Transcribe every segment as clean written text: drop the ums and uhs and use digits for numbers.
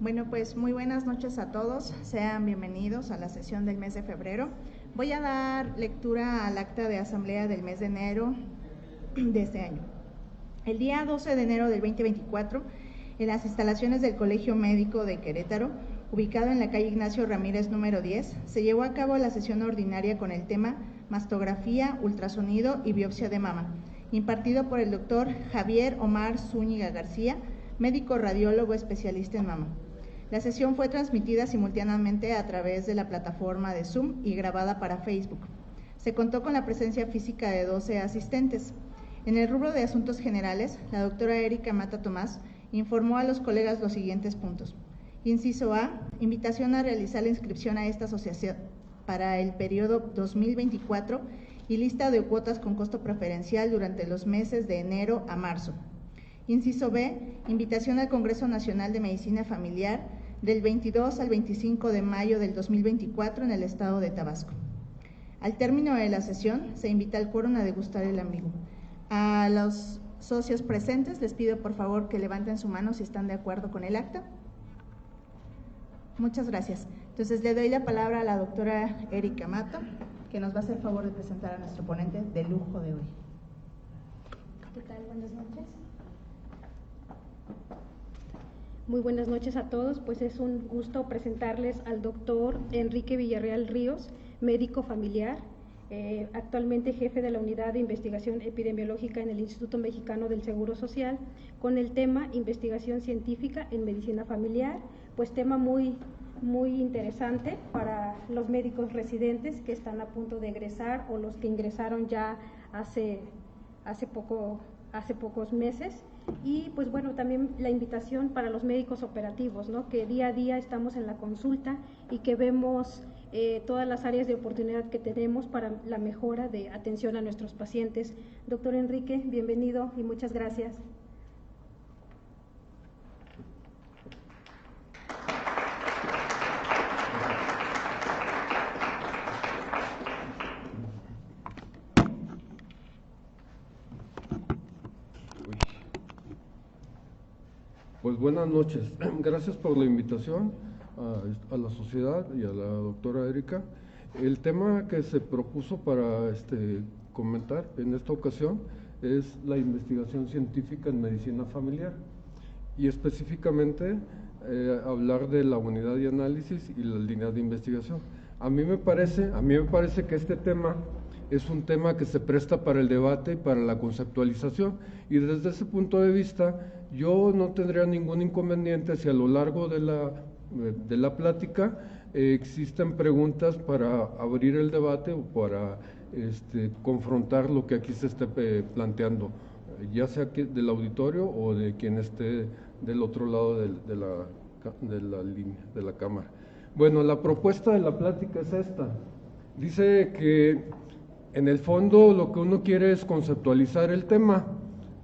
Bueno, pues muy buenas noches a todos, sean bienvenidos a la sesión del mes de febrero. Voy a dar lectura al acta de asamblea del mes de enero de este año. El día 12 de enero del 2024, en las instalaciones del Colegio Médico de Querétaro, ubicado en la calle Ignacio Ramírez número 10, se llevó a cabo la sesión ordinaria con el tema mastografía, ultrasonido y biopsia de mama, impartido por el doctor Javier Omar Zúñiga García, médico radiólogo especialista en mama. La sesión fue transmitida simultáneamente a través de la plataforma de Zoom y grabada para Facebook. Se contó con la presencia física de 12 asistentes. En el rubro de asuntos generales, la doctora Erika Mata Tomás informó a los colegas los siguientes puntos. Inciso A, invitación a realizar la inscripción a esta asociación para el periodo 2024 y lista de cuotas con costo preferencial durante los meses de enero a marzo. Inciso B, invitación al Congreso Nacional de Medicina Familiar del 22 al 25 de mayo del 2024 en el estado de Tabasco. Al término de la sesión, se invita al quórum a degustar el amigo. A los socios presentes les pido por favor que levanten su mano si están de acuerdo con el acta. Muchas gracias. Entonces le doy la palabra a la doctora Erika Mata, que nos va a hacer favor de presentar a nuestro ponente de lujo de hoy. ¿Qué tal? Buenas noches. Muy buenas noches a todos, pues es un gusto presentarles al doctor Enrique Villarreal Ríos, médico familiar, actualmente jefe de la Unidad de Investigación Epidemiológica en el Instituto Mexicano del Seguro Social, con el tema Investigación Científica en Medicina Familiar, pues tema muy interesante para los médicos residentes que están a punto de egresar o los que ingresaron ya hace pocos meses. Y pues bueno, también la invitación para los médicos operativos, ¿no? Que día a día estamos en la consulta y que vemos todas las áreas de oportunidad que tenemos para la mejora de atención a nuestros pacientes. Doctor Enrique, bienvenido y muchas gracias. Pues buenas noches, gracias por la invitación a la sociedad y a la doctora Erika. El tema que se propuso para comentar en esta ocasión es la investigación científica en medicina familiar y específicamente hablar de la unidad de análisis y las líneas de investigación. A mí me parece que este tema es un tema que se presta para el debate y para la conceptualización, y desde ese punto de vista yo no tendría ningún inconveniente si a lo largo de la plática existen preguntas para abrir el debate o para confrontar lo que aquí se esté planteando, ya sea del auditorio o de quien esté del otro lado de la línea, de la cámara. Bueno, la propuesta de la plática es esta. Dice que en el fondo lo que uno quiere es conceptualizar el tema,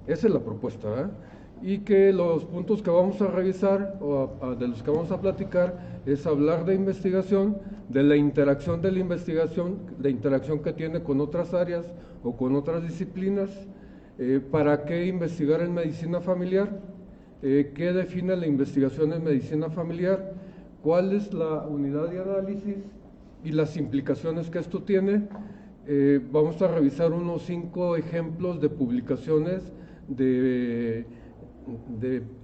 esa es la propuesta, ¿verdad? Y que los puntos que vamos a revisar o de los que vamos a platicar es hablar de investigación, de la interacción de la investigación, la interacción que tiene con otras áreas o con otras disciplinas, para qué investigar en medicina familiar, qué define la investigación en medicina familiar, cuál es la unidad de análisis y las implicaciones que esto tiene. Vamos a revisar unos 5 ejemplos de publicaciones de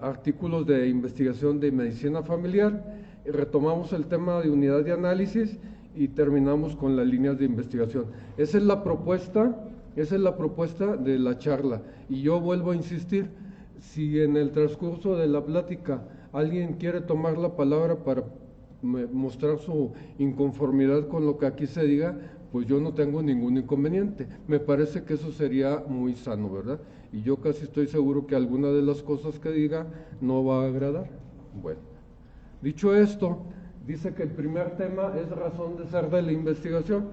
artículos de investigación de medicina familiar, retomamos el tema de unidad de análisis y terminamos con las líneas de investigación. Esa es la propuesta de la charla, y yo vuelvo a insistir, si en el transcurso de la plática alguien quiere tomar la palabra para mostrar su inconformidad con lo que aquí se diga, pues yo no tengo ningún inconveniente. Me parece que eso sería muy sano, ¿verdad? Y yo casi estoy seguro que alguna de las cosas que diga no va a agradar. Bueno, dicho esto, dice que el primer tema es razón de ser de la investigación.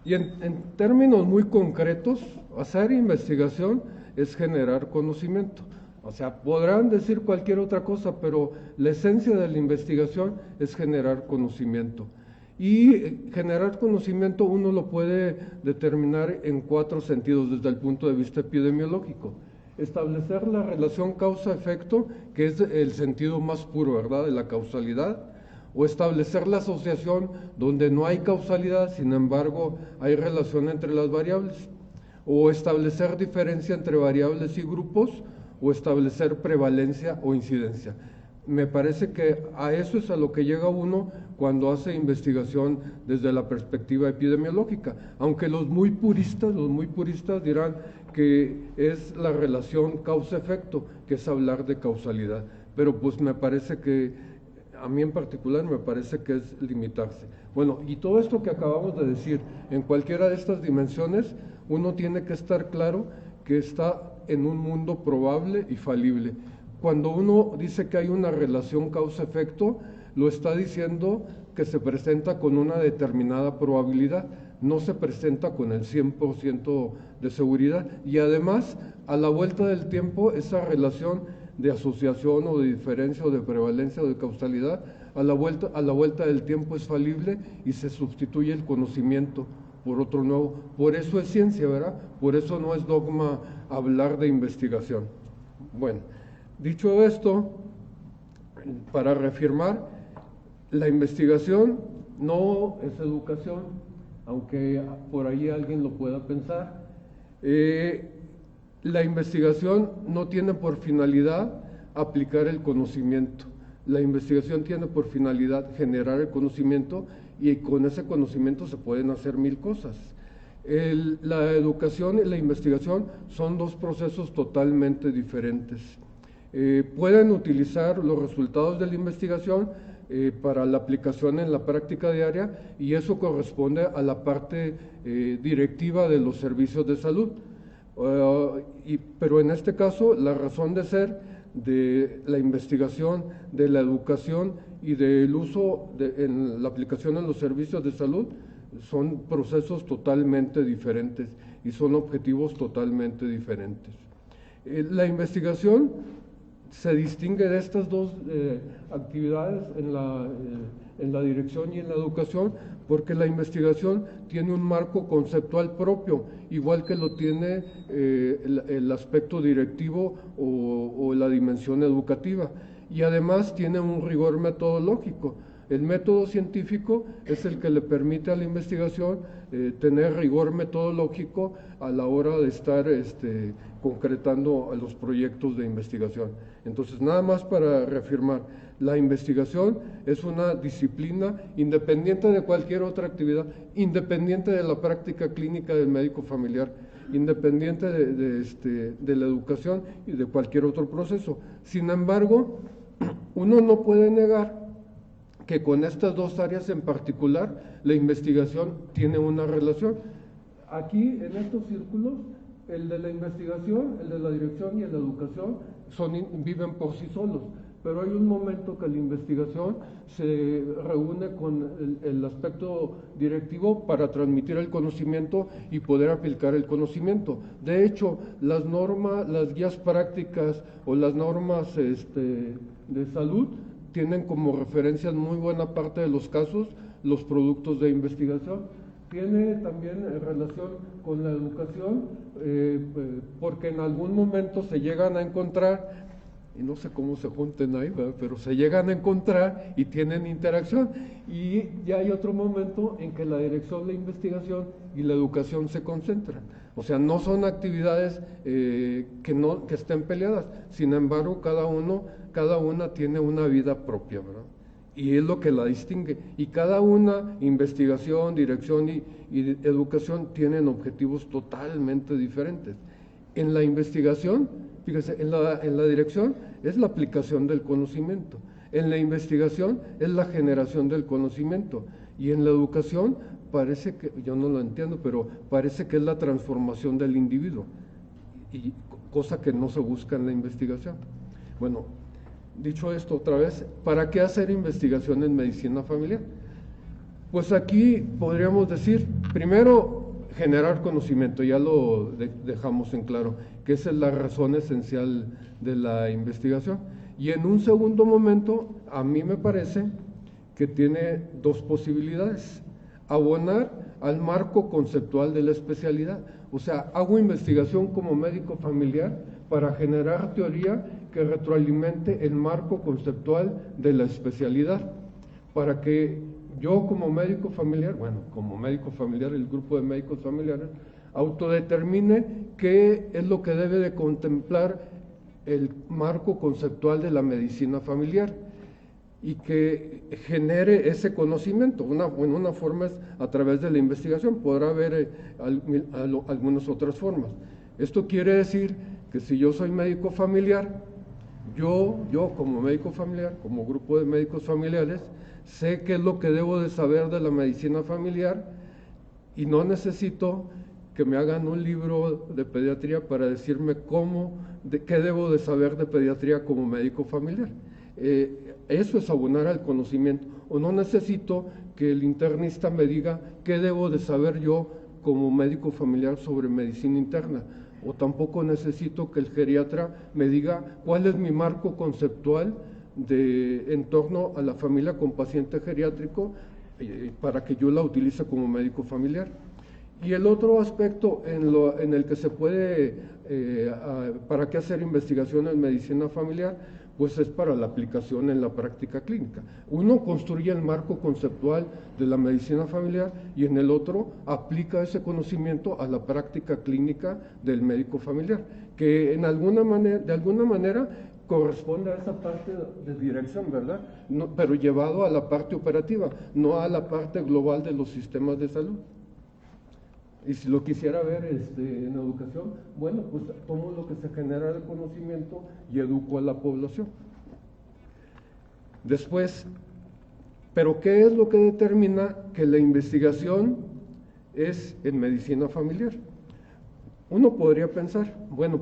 Y en términos muy concretos, hacer investigación es generar conocimiento. O sea, podrán decir cualquier otra cosa, pero la esencia de la investigación es generar conocimiento. Y generar conocimiento uno lo puede determinar en 4 sentidos desde el punto de vista epidemiológico. establecer la relación causa-efecto, que es el sentido más puro, ¿verdad?, de la causalidad, o establecer la asociación donde no hay causalidad, sin embargo hay relación entre las variables, o establecer diferencia entre variables y grupos, o establecer prevalencia o incidencia. Me parece que a eso es a lo que llega uno cuando hace investigación desde la perspectiva epidemiológica, aunque los muy puristas dirán que es la relación causa-efecto, que es hablar de causalidad, pero pues me parece que, a mí en particular, me parece que es limitarse. Bueno, y todo esto que acabamos de decir, en cualquiera de estas dimensiones, uno tiene que estar claro que está en un mundo probable y falible. Cuando uno dice que hay una relación causa-efecto, lo está diciendo que se presenta con una determinada probabilidad, no se presenta con el 100% de seguridad. Y además, a la vuelta del tiempo, esa relación de asociación o de diferencia o de prevalencia o de causalidad, a la vuelta del tiempo es falible y se sustituye el conocimiento por otro nuevo. Por eso es ciencia, ¿verdad? Por eso no es dogma hablar de investigación. Bueno, dicho esto, para reafirmar, la investigación no es educación, aunque por ahí alguien lo pueda pensar. La investigación no tiene por finalidad aplicar el conocimiento. La investigación tiene por finalidad generar el conocimiento, y con ese conocimiento se pueden hacer mil cosas. La educación y la investigación son dos procesos totalmente diferentes. Pueden utilizar los resultados de la investigación para la aplicación en la práctica diaria, y eso corresponde a la parte directiva de los servicios de salud. Pero en este caso, la razón de ser de la investigación, de la educación y del uso en la aplicación en los servicios de salud son procesos totalmente diferentes y son objetivos totalmente diferentes. La investigación se distingue de estas dos actividades en la dirección y en la educación, porque la investigación tiene un marco conceptual propio, igual que lo tiene el aspecto directivo o la dimensión educativa, y además tiene un rigor metodológico. El método científico es el que le permite a la investigación tener rigor metodológico a la hora de estar concretando a los proyectos de investigación. Entonces, nada más para reafirmar, la investigación es una disciplina independiente de cualquier otra actividad, independiente de la práctica clínica del médico familiar, independiente de la educación y de cualquier otro proceso. Sin embargo, uno no puede negar que con estas dos áreas en particular la investigación tiene una relación. Aquí, en estos círculos, el de la investigación, el de la dirección y el de la educación viven por sí solos, pero hay un momento que la investigación se reúne con el aspecto directivo para transmitir el conocimiento y poder aplicar el conocimiento. De hecho, las normas, las guías prácticas o las normas de salud tienen como referencia en muy buena parte de los casos los productos de investigación. Tiene también relación con la educación, porque en algún momento se llegan a encontrar, y no sé cómo se junten ahí, ¿verdad?, pero se llegan a encontrar y tienen interacción. Y ya hay otro momento en que la dirección de investigación y la educación se concentran. O sea, no son actividades que estén peleadas, sin embargo, cada una tiene una vida propia, ¿verdad? Y es lo que la distingue. Y cada una, investigación, dirección y educación, tienen objetivos totalmente diferentes. En la investigación, fíjese, en la dirección es la aplicación del conocimiento, en la investigación es la generación del conocimiento, y en la educación parece que, yo no lo entiendo, pero parece que es la transformación del individuo, y cosa que no se busca en la investigación. Bueno, dicho esto otra vez, ¿para qué hacer investigación en medicina familiar? Pues aquí podríamos decir, primero, generar conocimiento, ya lo dejamos en claro, que esa es la razón esencial de la investigación. Y en un segundo momento, a mí me parece que tiene dos posibilidades: abonar al marco conceptual de la especialidad. O sea, hago investigación como médico familiar para generar teoría que retroalimente el marco conceptual de la especialidad, para que yo como médico familiar, como médico familiar, el grupo de médicos familiares, autodetermine qué es lo que debe de contemplar el marco conceptual de la medicina familiar y que genere ese conocimiento. Una forma es a través de la investigación, podrá haber algunas otras formas. Esto quiere decir que si yo soy médico familiar, yo como médico familiar, como grupo de médicos familiares, sé qué es lo que debo de saber de la medicina familiar y no necesito que me hagan un libro de pediatría para decirme qué debo de saber de pediatría como médico familiar. Eso es abonar al conocimiento. O no necesito que el internista me diga qué debo de saber yo como médico familiar sobre medicina interna. O tampoco necesito que el geriatra me diga cuál es mi marco conceptual en torno a la familia con paciente geriátrico para que yo la utilice como médico familiar. Y el otro aspecto en el que se puede, ¿para qué hacer investigación en medicina familiar? Pues es para la aplicación en la práctica clínica. Uno construye el marco conceptual de la medicina familiar y en el otro aplica ese conocimiento a la práctica clínica del médico familiar, que de alguna manera corresponde a esa parte de dirección, ¿verdad? Pero llevado a la parte operativa, no a la parte global de los sistemas de salud. Y si lo quisiera ver en educación, pues tomo lo que se genera de conocimiento y educo a la población. Después, ¿pero qué es lo que determina que la investigación es en medicina familiar? Uno podría pensar,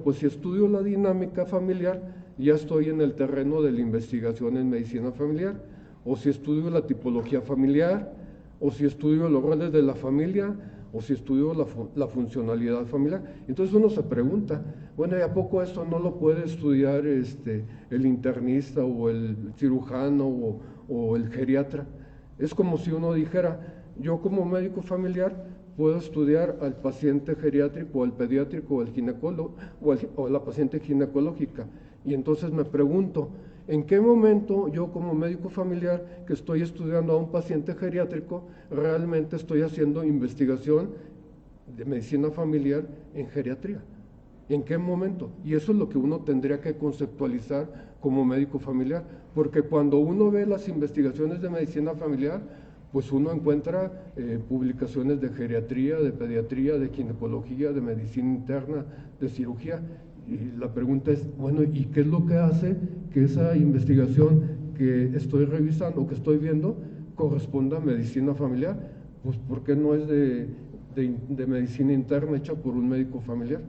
pues si estudio la dinámica familiar, ya estoy en el terreno de la investigación en medicina familiar, o si estudio la tipología familiar, o si estudio los roles de la familia, o si estudio la funcionalidad familiar. Entonces uno se pregunta, ¿y a poco esto no lo puede estudiar el internista o el cirujano o el geriatra? Es como si uno dijera, yo como médico familiar puedo estudiar al paciente geriátrico, o al pediátrico, o al ginecólogo, o a la paciente ginecológica. Y entonces me pregunto, ¿en qué momento yo como médico familiar que estoy estudiando a un paciente geriátrico realmente estoy haciendo investigación de medicina familiar en geriatría? ¿En qué momento? Y eso es lo que uno tendría que conceptualizar como médico familiar, porque cuando uno ve las investigaciones de medicina familiar, pues uno encuentra publicaciones de geriatría, de pediatría, de ginecología, de medicina interna, de cirugía. Y la pregunta es, ¿y qué es lo que hace que esa investigación que estoy revisando, que estoy viendo, corresponda a medicina familiar? Pues porque no es de medicina interna hecha por un médico familiar.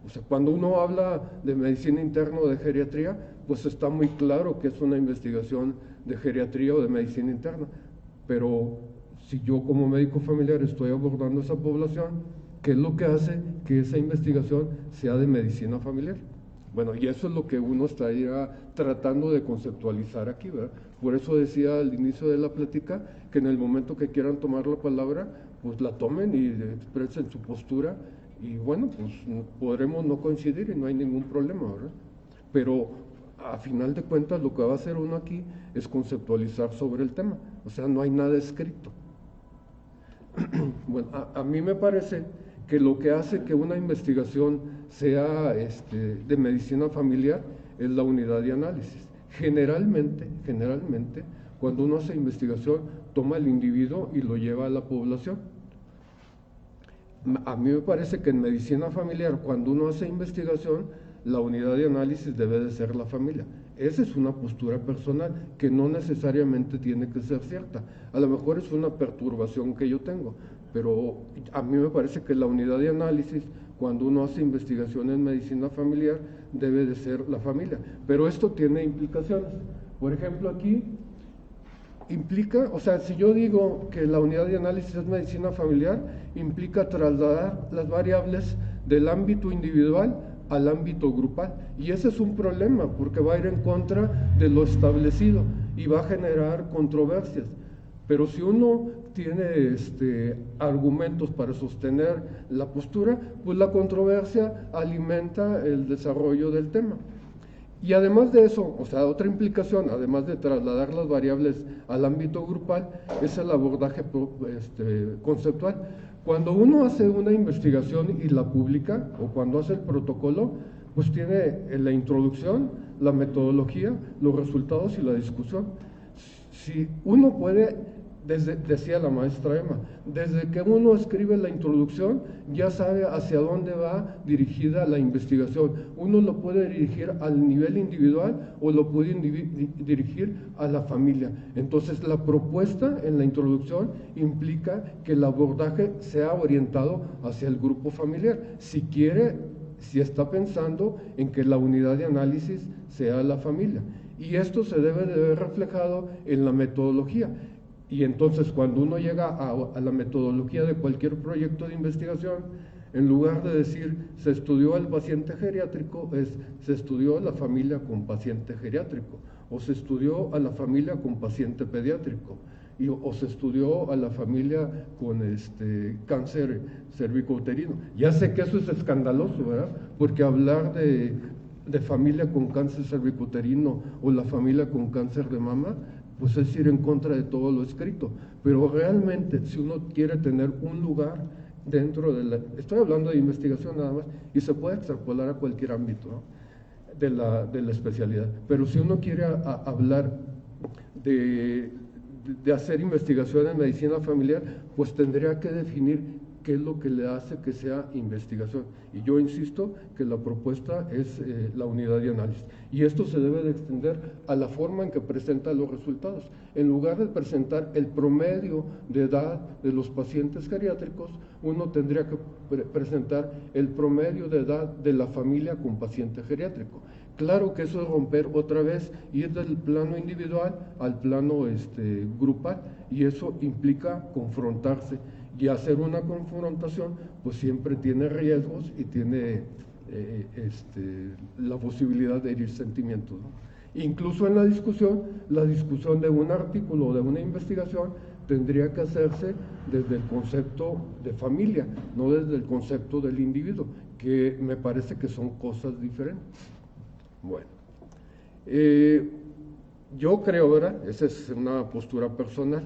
O sea, cuando uno habla de medicina interna o de geriatría, pues está muy claro que es una investigación de geriatría o de medicina interna. Pero si yo como médico familiar estoy abordando esa población, ¿qué es lo que hace que esa investigación sea de medicina familiar? Y eso es lo que uno estaría tratando de conceptualizar aquí, ¿verdad? Por eso decía al inicio de la plática que en el momento que quieran tomar la palabra, pues la tomen y expresen su postura y pues podremos no coincidir y no hay ningún problema, ¿verdad? Pero a final de cuentas lo que va a hacer uno aquí es conceptualizar sobre el tema, o sea, no hay nada escrito. A mí me parece que lo que hace que una investigación sea de medicina familiar es la unidad de análisis. Generalmente, cuando uno hace investigación, toma el individuo y lo lleva a la población. A mí me parece que en medicina familiar, cuando uno hace investigación, la unidad de análisis debe de ser la familia. Esa es una postura personal que no necesariamente tiene que ser cierta. A lo mejor es una perturbación que yo tengo, pero a mí me parece que la unidad de análisis, cuando uno hace investigación en medicina familiar, debe de ser la familia. Pero esto tiene implicaciones. Por ejemplo, aquí implica, o sea, si yo digo que la unidad de análisis es medicina familiar, implica trasladar las variables del ámbito individual al ámbito grupal. Y ese es un problema, porque va a ir en contra de lo establecido y va a generar controversias. Pero si uno tiene argumentos para sostener la postura, pues la controversia alimenta el desarrollo del tema. Y además de eso, o sea, otra implicación, además de trasladar las variables al ámbito grupal, es el abordaje conceptual. Cuando uno hace una investigación y la publica, o cuando hace el protocolo, pues tiene la introducción, la metodología, los resultados y la discusión. Si uno puede, decía la maestra Emma, desde que uno escribe la introducción, ya sabe hacia dónde va dirigida la investigación. Uno lo puede dirigir al nivel individual o lo puede dirigir a la familia. Entonces, la propuesta en la introducción implica que el abordaje sea orientado hacia el grupo familiar. Si está pensando en que la unidad de análisis sea la familia. Y esto se debe de ver reflejado en la metodología. Y entonces, cuando uno llega a la metodología de cualquier proyecto de investigación, en lugar de decir se estudió al paciente geriátrico, se estudió a la familia con paciente geriátrico, o se estudió a la familia con paciente pediátrico, o se estudió a la familia con cáncer cervicouterino. Ya sé que eso es escandaloso, ¿verdad? Porque hablar de familia con cáncer cervicouterino o la familia con cáncer de mama, pues es ir en contra de todo lo escrito. Pero realmente, si uno quiere tener un lugar dentro estoy hablando de investigación nada más, y se puede extrapolar a cualquier ámbito, ¿no?, de la especialidad. Pero si uno quiere hablar de hacer investigación en medicina familiar, pues tendría que definir qué es lo que le hace que sea investigación. Y yo insisto que la propuesta es la unidad de análisis. Y esto se debe de extender a la forma en que presenta los resultados. En lugar de presentar el promedio de edad de los pacientes geriátricos, uno tendría que presentar el promedio de edad de la familia con paciente geriátrico. Claro que eso es romper otra vez, ir del plano individual al plano grupal, y eso implica confrontarse. Y hacer una confrontación, pues siempre tiene riesgos y tiene la posibilidad de herir sentimientos, ¿no? Incluso en la discusión de un artículo o de una investigación tendría que hacerse desde el concepto de familia, no desde el concepto del individuo, que me parece que son cosas diferentes. Bueno, yo creo, ¿verdad? Esa es una postura personal,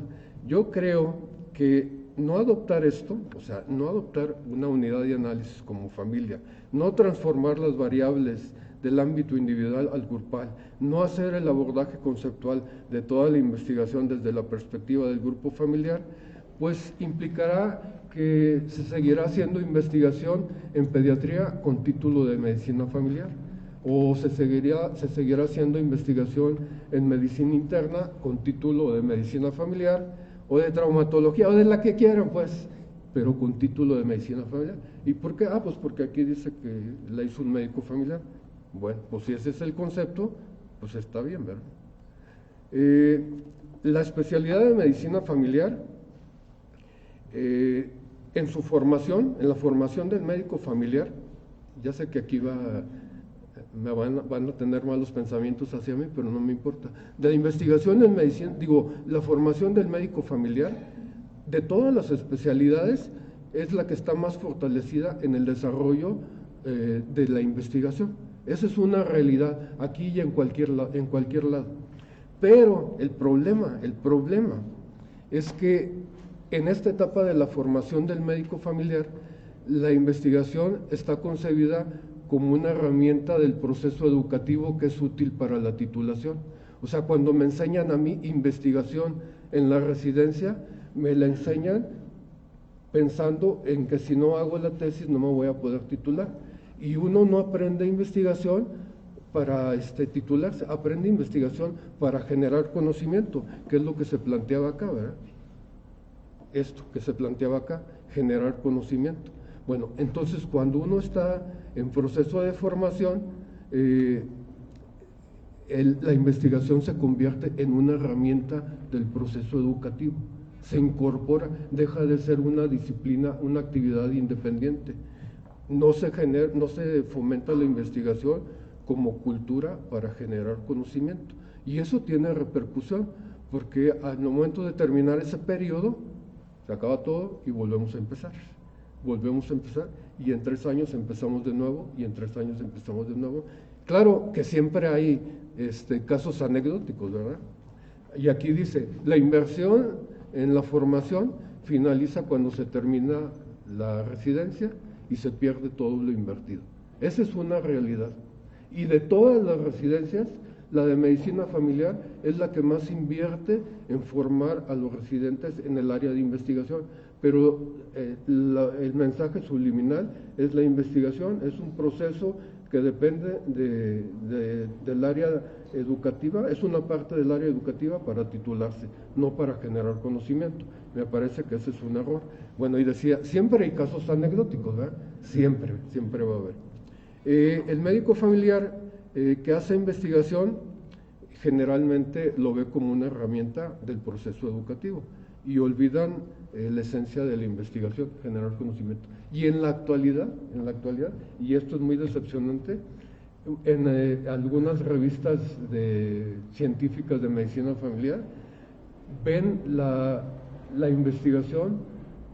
yo creo que no adoptar esto, o sea, no adoptar una unidad de análisis como familia, no transformar las variables del ámbito individual al grupal, no hacer el abordaje conceptual de toda la investigación desde la perspectiva del grupo familiar, pues implicará que se seguirá haciendo investigación en pediatría con título de medicina familiar, o se seguirá haciendo investigación en medicina interna con título de medicina familiar, o de traumatología, o de la que quieran, pues, pero con título de medicina familiar. ¿Y por qué? Pues porque aquí dice que la hizo un médico familiar. Bueno, pues si ese es el concepto, pues está bien, ¿verdad? La especialidad de medicina familiar, en su formación, en la formación del médico familiar, ya sé que aquí van a tener malos pensamientos hacia mí, pero no me importa. De la investigación en medicina, la formación del médico familiar, de todas las especialidades, es la que está más fortalecida en el desarrollo de la investigación. Esa es una realidad aquí y en cualquier lado. Pero el problema es que en esta etapa de la formación del médico familiar, la investigación está concebida como una herramienta del proceso educativo que es útil para la titulación. O sea, cuando me enseñan a mí investigación en la residencia, me la enseñan pensando en que si no hago la tesis no me voy a poder titular. Y uno no aprende investigación para titularse, aprende investigación para generar conocimiento, que es lo que se planteaba acá, ¿verdad? Esto que se planteaba acá, generar conocimiento. Bueno, entonces cuando uno está en proceso de formación, la investigación se convierte en una herramienta del proceso educativo, se incorpora, deja de ser una disciplina, una actividad independiente. No se fomenta la investigación como cultura para generar conocimiento. Y eso tiene repercusión, porque al momento de terminar ese periodo, se acaba todo y volvemos a empezar. Volvemos a empezar y en 3 años empezamos de nuevo y en 3 años empezamos de nuevo. Claro que siempre hay casos anecdóticos, ¿verdad? Y aquí dice, la inversión en la formación finaliza cuando se termina la residencia y se pierde todo lo invertido. Esa es una realidad. Y de todas las residencias, la de medicina familiar es la que más invierte en formar a los residentes en el área de investigación. Pero el mensaje subliminal es la investigación, es un proceso que depende del área educativa, es una parte del área educativa para titularse, no para generar conocimiento. Me parece que ese es un error. Bueno, y decía, siempre hay casos anecdóticos, ¿verdad? Siempre va a haber. El médico familiar que hace investigación generalmente lo ve como una herramienta del proceso educativo y olvidan la esencia de la investigación, generar conocimiento. Y en la actualidad, y esto es muy decepcionante, en algunas revistas científicas de medicina familiar ven la investigación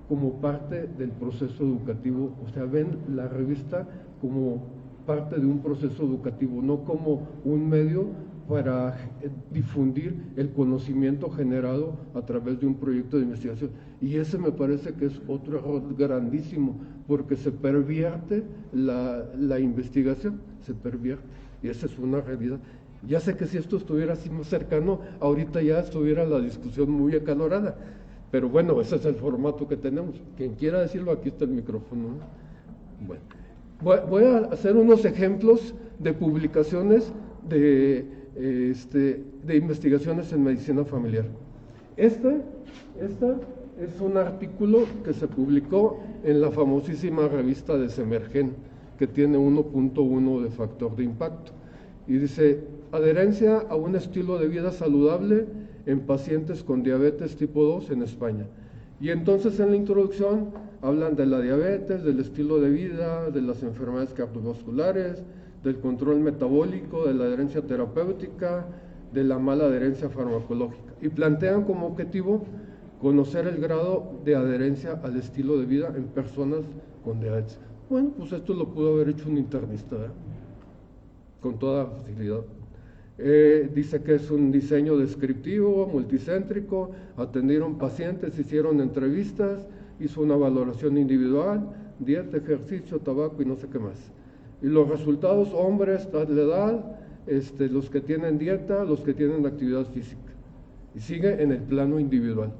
como parte del proceso educativo, o sea, ven la revista como parte de un proceso educativo, no como un medio para difundir el conocimiento generado a través de un proyecto de investigación. Y ese me parece que es otro error grandísimo, porque se pervierte la investigación, se pervierte, y esa es una realidad. Ya sé que si esto estuviera así más cercano, ahorita ya estuviera la discusión muy acalorada, pero bueno, ese es el formato que tenemos. Quien quiera decirlo, aquí está el micrófono, ¿no? Bueno, voy a hacer unos ejemplos de publicaciones de investigaciones en medicina familiar. Esta es un artículo que se publicó en la famosísima revista de Semergen, que tiene 1.1 de factor de impacto. Y dice, adherencia a un estilo de vida saludable en pacientes con diabetes tipo 2 en España. Y entonces en la introducción hablan de la diabetes, del estilo de vida, de las enfermedades cardiovasculares, del control metabólico, de la adherencia terapéutica, de la mala adherencia farmacológica. Y plantean como objetivo conocer el grado de adherencia al estilo de vida en personas con diabetes. Bueno, pues esto lo pudo haber hecho un internista, ¿eh? Con toda facilidad. Dice que es un diseño descriptivo, multicéntrico, atendieron pacientes, hicieron entrevistas, hizo una valoración individual, dieta, ejercicio, tabaco y no sé qué más. Y los resultados, hombres, tal edad, los que tienen dieta, los que tienen actividad física. Y sigue en el plano individual.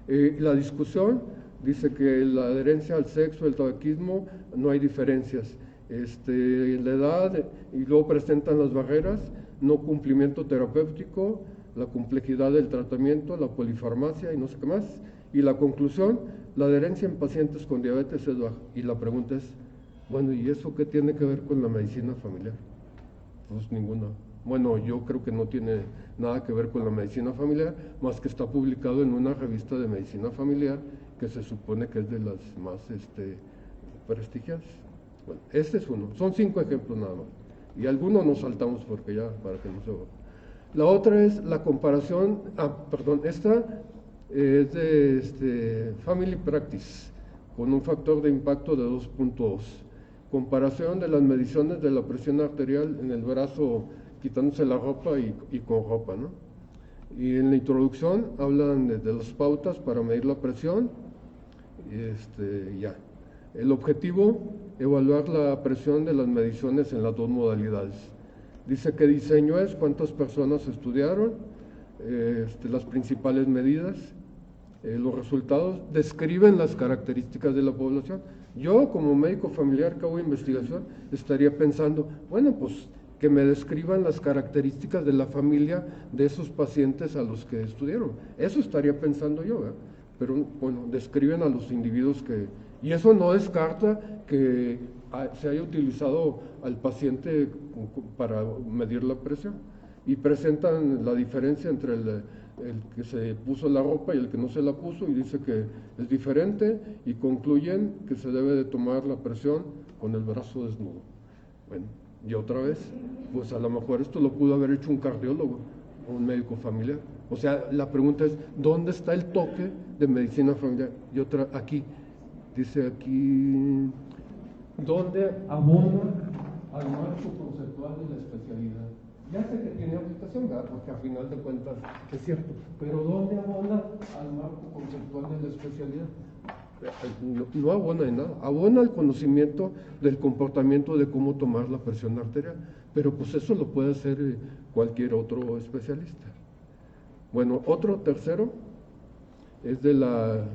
La discusión dice que la adherencia al sexo, el tabaquismo, no hay diferencias. La edad, y luego presentan las barreras, no cumplimiento terapéutico, la complejidad del tratamiento, la polifarmacia y no sé qué más. Y la conclusión, la adherencia en pacientes con diabetes es baja. Y la pregunta es, bueno, ¿y eso qué tiene que ver con la medicina familiar? Pues ninguna. Bueno, yo creo que no tiene nada que ver con la medicina familiar, más que está publicado en una revista de medicina familiar que se supone que es de las más prestigiosas. Bueno, este es uno. Son 5 ejemplos nada más. Y algunos nos saltamos porque ya, para que no se vea. La otra es la comparación, esta es de Family Practice, con un factor de impacto de 2.2. Comparación de las mediciones de la presión arterial en el brazo, quitándose la ropa y con ropa, ¿no? Y en la introducción hablan de las pautas para medir la presión, ya. El objetivo, evaluar la presión de las mediciones en las 2 modalidades. Dice qué diseño es, cuántas personas estudiaron, las principales medidas, los resultados, describen las características de la población. Yo, como médico familiar que hago investigación, estaría pensando, bueno, pues que me describan las características de la familia de esos pacientes a los que estudiaron. Eso estaría pensando yo, ¿verdad? Pero bueno, describen a los individuos y eso no descarta que se haya utilizado al paciente para medir la presión. Y presentan la diferencia entre el que se puso la ropa y el que no se la puso, y dice que es diferente, y concluyen que se debe de tomar la presión con el brazo desnudo. Bueno, y otra vez, pues a lo mejor esto lo pudo haber hecho un cardiólogo o un médico familiar, O sea, la pregunta es, ¿dónde está el toque de medicina familiar? Y otra, aquí, dice aquí, ¿dónde abona al marco conceptual de la especialidad? Ya sé que tiene aplicación, ¿verdad? Porque a final de cuentas es cierto, pero ¿dónde abona al marco conceptual de la especialidad? No abona en nada, abona el conocimiento del comportamiento de cómo tomar la presión arterial, pero pues eso lo puede hacer cualquier otro especialista. Bueno, otro tercero es de la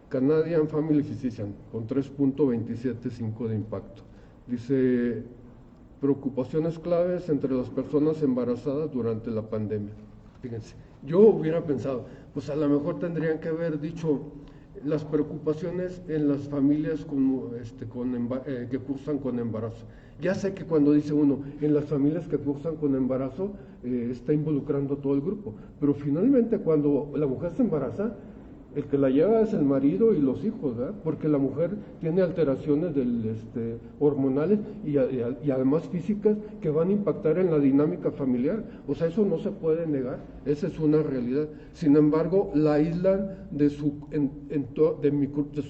Canadian Family Physician, con 3.275 de impacto. Dice, preocupaciones claves entre las personas embarazadas durante la pandemia. Fíjense, yo hubiera pensado, pues a lo mejor tendrían que haber dicho las preocupaciones en las familias que cursan con embarazo. Ya sé que cuando dice uno, en las familias que cursan con embarazo, está involucrando a todo el grupo, pero finalmente cuando la mujer se embaraza, el que la lleva es el marido y los hijos, ¿verdad? Porque la mujer tiene alteraciones hormonales y además físicas que van a impactar en la dinámica familiar. O sea, eso no se puede negar, esa es una realidad. Sin embargo, la aíslan de su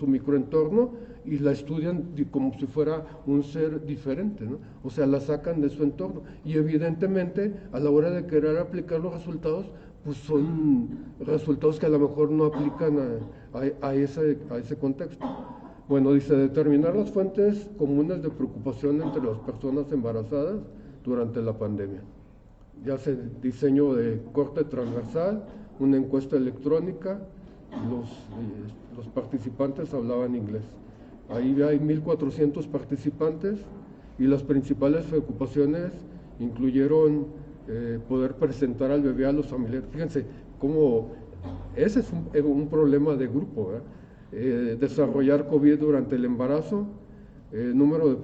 microentorno y la estudian como si fuera un ser diferente, ¿no? O sea, la sacan de su entorno. Y evidentemente, a la hora de querer aplicar los resultados, pues son resultados que a lo mejor no aplican a ese contexto. Bueno, dice, determinar las fuentes comunes de preocupación entre las personas embarazadas durante la pandemia. Ya se diseño de corte transversal, una encuesta electrónica, los participantes hablaban inglés. Ahí hay 1.400 participantes y las principales preocupaciones incluyeron poder presentar al bebé a los familiares. Fíjense cómo ese es un problema de grupo, desarrollar COVID durante el embarazo, número de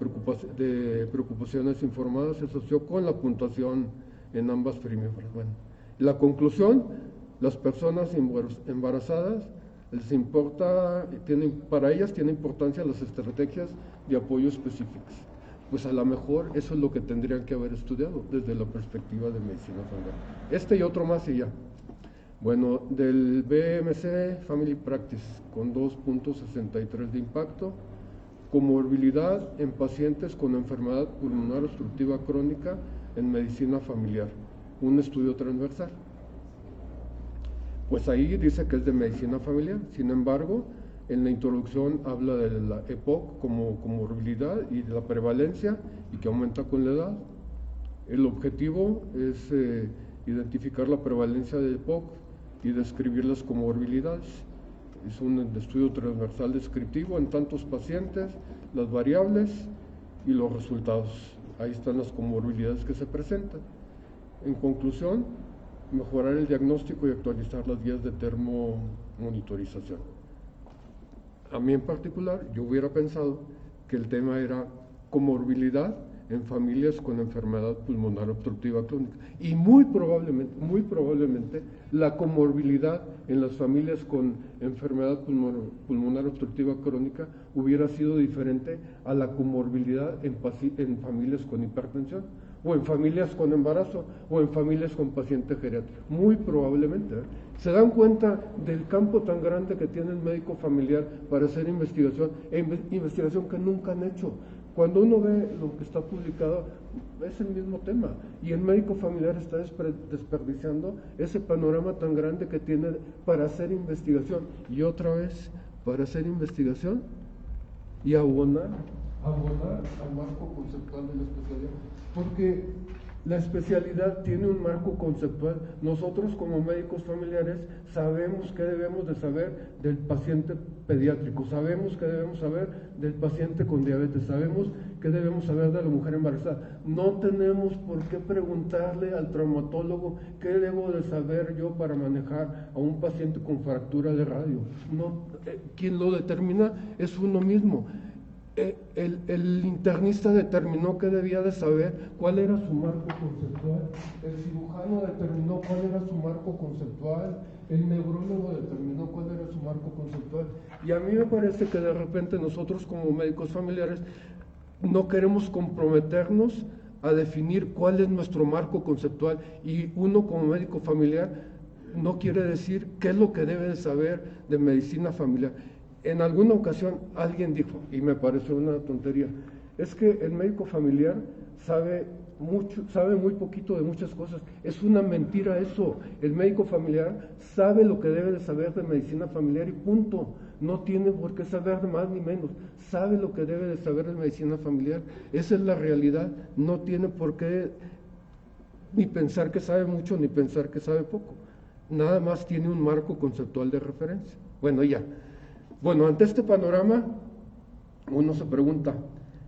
preocupaciones informadas se asoció con la puntuación en ambas primíparas. Bueno, la conclusión, las personas embarazadas les importa, para ellas tiene importancia las estrategias de apoyo específicas. Pues a lo mejor eso es lo que tendrían que haber estudiado desde la perspectiva de medicina familiar. Y otro más y ya. Bueno, del BMC Family Practice, con 2.63 de impacto, comorbilidad en pacientes con enfermedad pulmonar obstructiva crónica en medicina familiar, un estudio transversal. Pues ahí dice que es de medicina familiar, sin embargo, en la introducción habla de la EPOC como comorbilidad y de la prevalencia y que aumenta con la edad. El objetivo es identificar la prevalencia de EPOC y describir las comorbilidades. Es un estudio transversal descriptivo en tantos pacientes, las variables y los resultados. Ahí están las comorbilidades que se presentan. En conclusión, mejorar el diagnóstico y actualizar las guías de termomonitorización. A mí en particular, yo hubiera pensado que el tema era comorbilidad en familias con enfermedad pulmonar obstructiva crónica. Y muy probablemente la comorbilidad en las familias con enfermedad pulmonar obstructiva crónica hubiera sido diferente a la comorbilidad en familias con hipertensión, o en familias con embarazo, o en familias con paciente geriátrico. Muy probablemente. ¿Se dan cuenta del campo tan grande que tiene el médico familiar para hacer investigación, investigación que nunca han hecho? Cuando uno ve lo que está publicado, es el mismo tema. Y el médico familiar está desperdiciando ese panorama tan grande que tiene para hacer investigación. Y otra vez, para hacer investigación y abonar al marco conceptual de la especialidad. Porque la especialidad tiene un marco conceptual. Nosotros como médicos familiares sabemos qué debemos de saber del paciente pediátrico, sabemos qué debemos saber del paciente con diabetes, sabemos qué debemos saber de la mujer embarazada. No tenemos por qué preguntarle al traumatólogo qué debo de saber yo para manejar a un paciente con fractura de radio. No, quien lo determina es uno mismo. El internista determinó que debía de saber cuál era su marco conceptual, el cirujano determinó cuál era su marco conceptual, el neurólogo determinó cuál era su marco conceptual. Y a mí me parece que de repente nosotros como médicos familiares no queremos comprometernos a definir cuál es nuestro marco conceptual, y uno como médico familiar no quiere decir qué es lo que debe de saber de medicina familiar. En alguna ocasión alguien dijo, y me pareció una tontería, es que el médico familiar sabe muy poquito de muchas cosas. Es una mentira eso. El médico familiar sabe lo que debe de saber de medicina familiar y punto. No tiene por qué saber más ni menos. Sabe lo que debe de saber de medicina familiar. Esa es la realidad. No tiene por qué ni pensar que sabe mucho ni pensar que sabe poco. Nada más tiene un marco conceptual de referencia. Bueno, ya. Bueno, ante este panorama, uno se pregunta,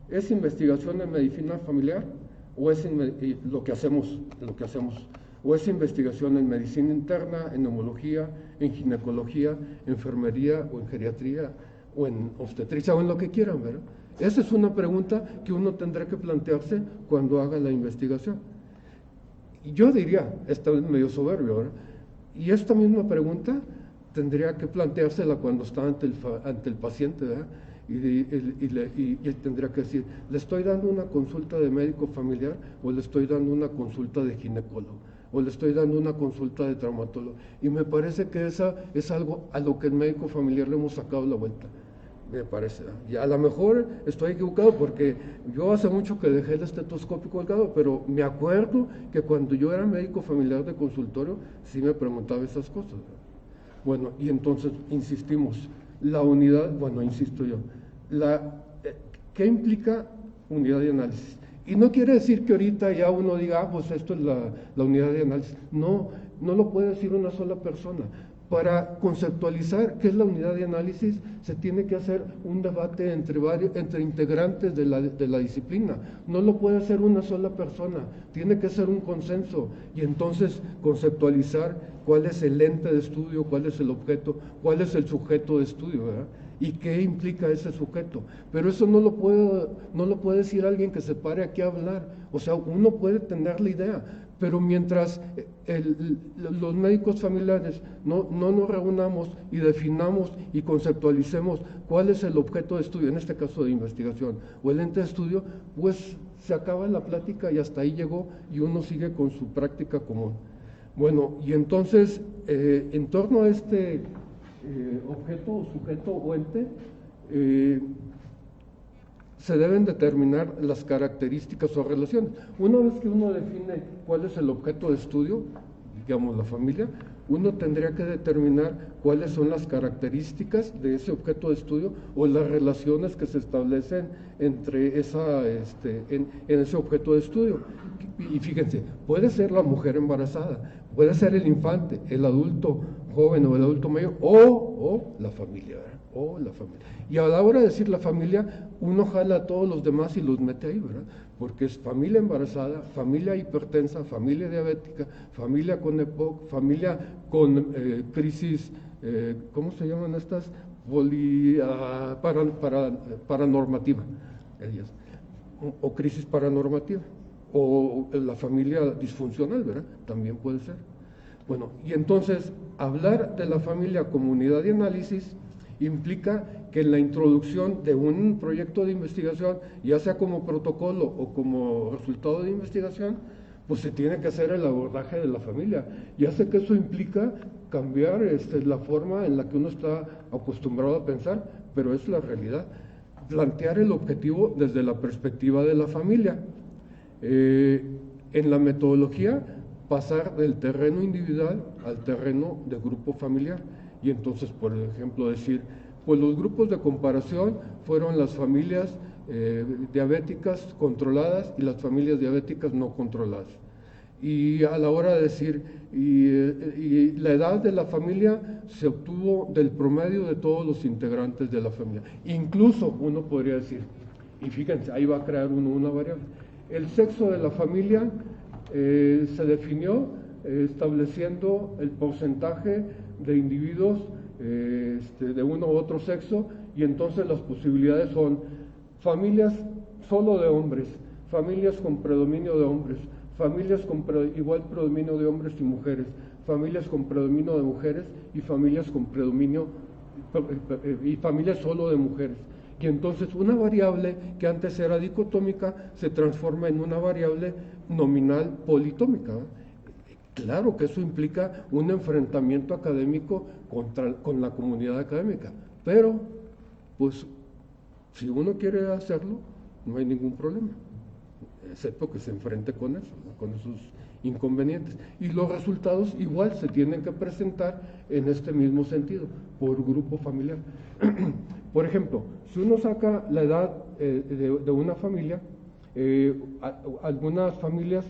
¿es investigación en medicina familiar o es lo que hacemos, o es investigación en medicina interna, en neumología, en ginecología, enfermería o en geriatría o en obstetricia o en lo que quieran, ¿verdad? Esa es una pregunta que uno tendrá que plantearse cuando haga la investigación. Y yo diría, esta vez medio soberbio, ¿verdad? Y esta misma pregunta tendría que planteársela cuando está ante el paciente, ¿verdad? Y tendría que decir, ¿le estoy dando una consulta de médico familiar o le estoy dando una consulta de ginecólogo? ¿O le estoy dando una consulta de traumatólogo? Y me parece que esa es algo a lo que el médico familiar le hemos sacado la vuelta, me parece. Y a lo mejor estoy equivocado porque yo hace mucho que dejé el estetoscopio colgado, pero me acuerdo que cuando yo era médico familiar de consultorio, sí me preguntaba esas cosas, ¿verdad? Bueno, y entonces insistimos, la unidad, bueno, insisto yo, ¿qué implica unidad de análisis? Y no quiere decir que ahorita ya uno diga, pues esto es la unidad de análisis. No, no lo puede decir una sola persona. Para conceptualizar qué es la unidad de análisis, se tiene que hacer un debate entre integrantes de la disciplina. No lo puede hacer una sola persona, tiene que ser un consenso. Y entonces conceptualizar cuál es el ente de estudio, cuál es el objeto, cuál es el sujeto de estudio, ¿verdad? Y qué implica ese sujeto. Pero eso no lo puede decir alguien que se pare aquí a hablar. O sea, uno puede tener la idea, pero mientras los médicos familiares no nos reunamos y definamos y conceptualicemos cuál es el objeto de estudio, en este caso de investigación, o el ente de estudio, pues se acaba la plática y hasta ahí llegó y uno sigue con su práctica común. Bueno, y entonces, en torno a este objeto, sujeto o ente, se deben determinar las características o relaciones. Una vez que uno define cuál es el objeto de estudio, digamos la familia, uno tendría que determinar cuáles son las características de ese objeto de estudio o las relaciones que se establecen entre en ese objeto de estudio. Y fíjense, puede ser la mujer embarazada, puede ser el infante, el adulto joven o el adulto mayor, o la familia, ¿verdad? O la familia. Y a la hora de decir la familia, uno jala a todos los demás y los mete ahí, ¿verdad? Porque es familia embarazada, familia hipertensa, familia diabética, familia con EPOC, familia con crisis, ¿cómo se llaman estas? Paranormativa, ellas, o crisis paranormativa, o la familia disfuncional, ¿verdad? También puede ser. Bueno, y entonces, hablar de la familia como unidad de análisis implica que en la introducción de un proyecto de investigación, ya sea como protocolo o como resultado de investigación, pues se tiene que hacer el abordaje de la familia. Ya sé que eso implica cambiar la forma en la que uno está acostumbrado a pensar, pero es la realidad. Plantear el objetivo desde la perspectiva de la familia. En la metodología, pasar del terreno individual al terreno de grupo familiar. Y entonces, por ejemplo, decir, pues los grupos de comparación fueron las familias diabéticas controladas y las familias diabéticas no controladas. Y a la hora de decir, y la edad de la familia se obtuvo del promedio de todos los integrantes de la familia. Incluso uno podría decir, y fíjense, ahí va a crear uno una variable, el sexo de la familia se definió estableciendo el porcentaje de individuos de uno u otro sexo, y entonces las posibilidades son familias solo de hombres, familias con predominio de hombres, familias con igual predominio de hombres y mujeres, familias con predominio de mujeres y familias con predominio y familias solo de mujeres. Y entonces una variable que antes era dicotómica se transforma en una variable nominal politómica. Claro que eso implica un enfrentamiento académico con la comunidad académica, pero pues si uno quiere hacerlo, no hay ningún problema, excepto que se enfrente con eso, con esos inconvenientes. Y los resultados igual se tienen que presentar en este mismo sentido, por grupo familiar. Por ejemplo, si uno saca la edad de una familia, algunas familias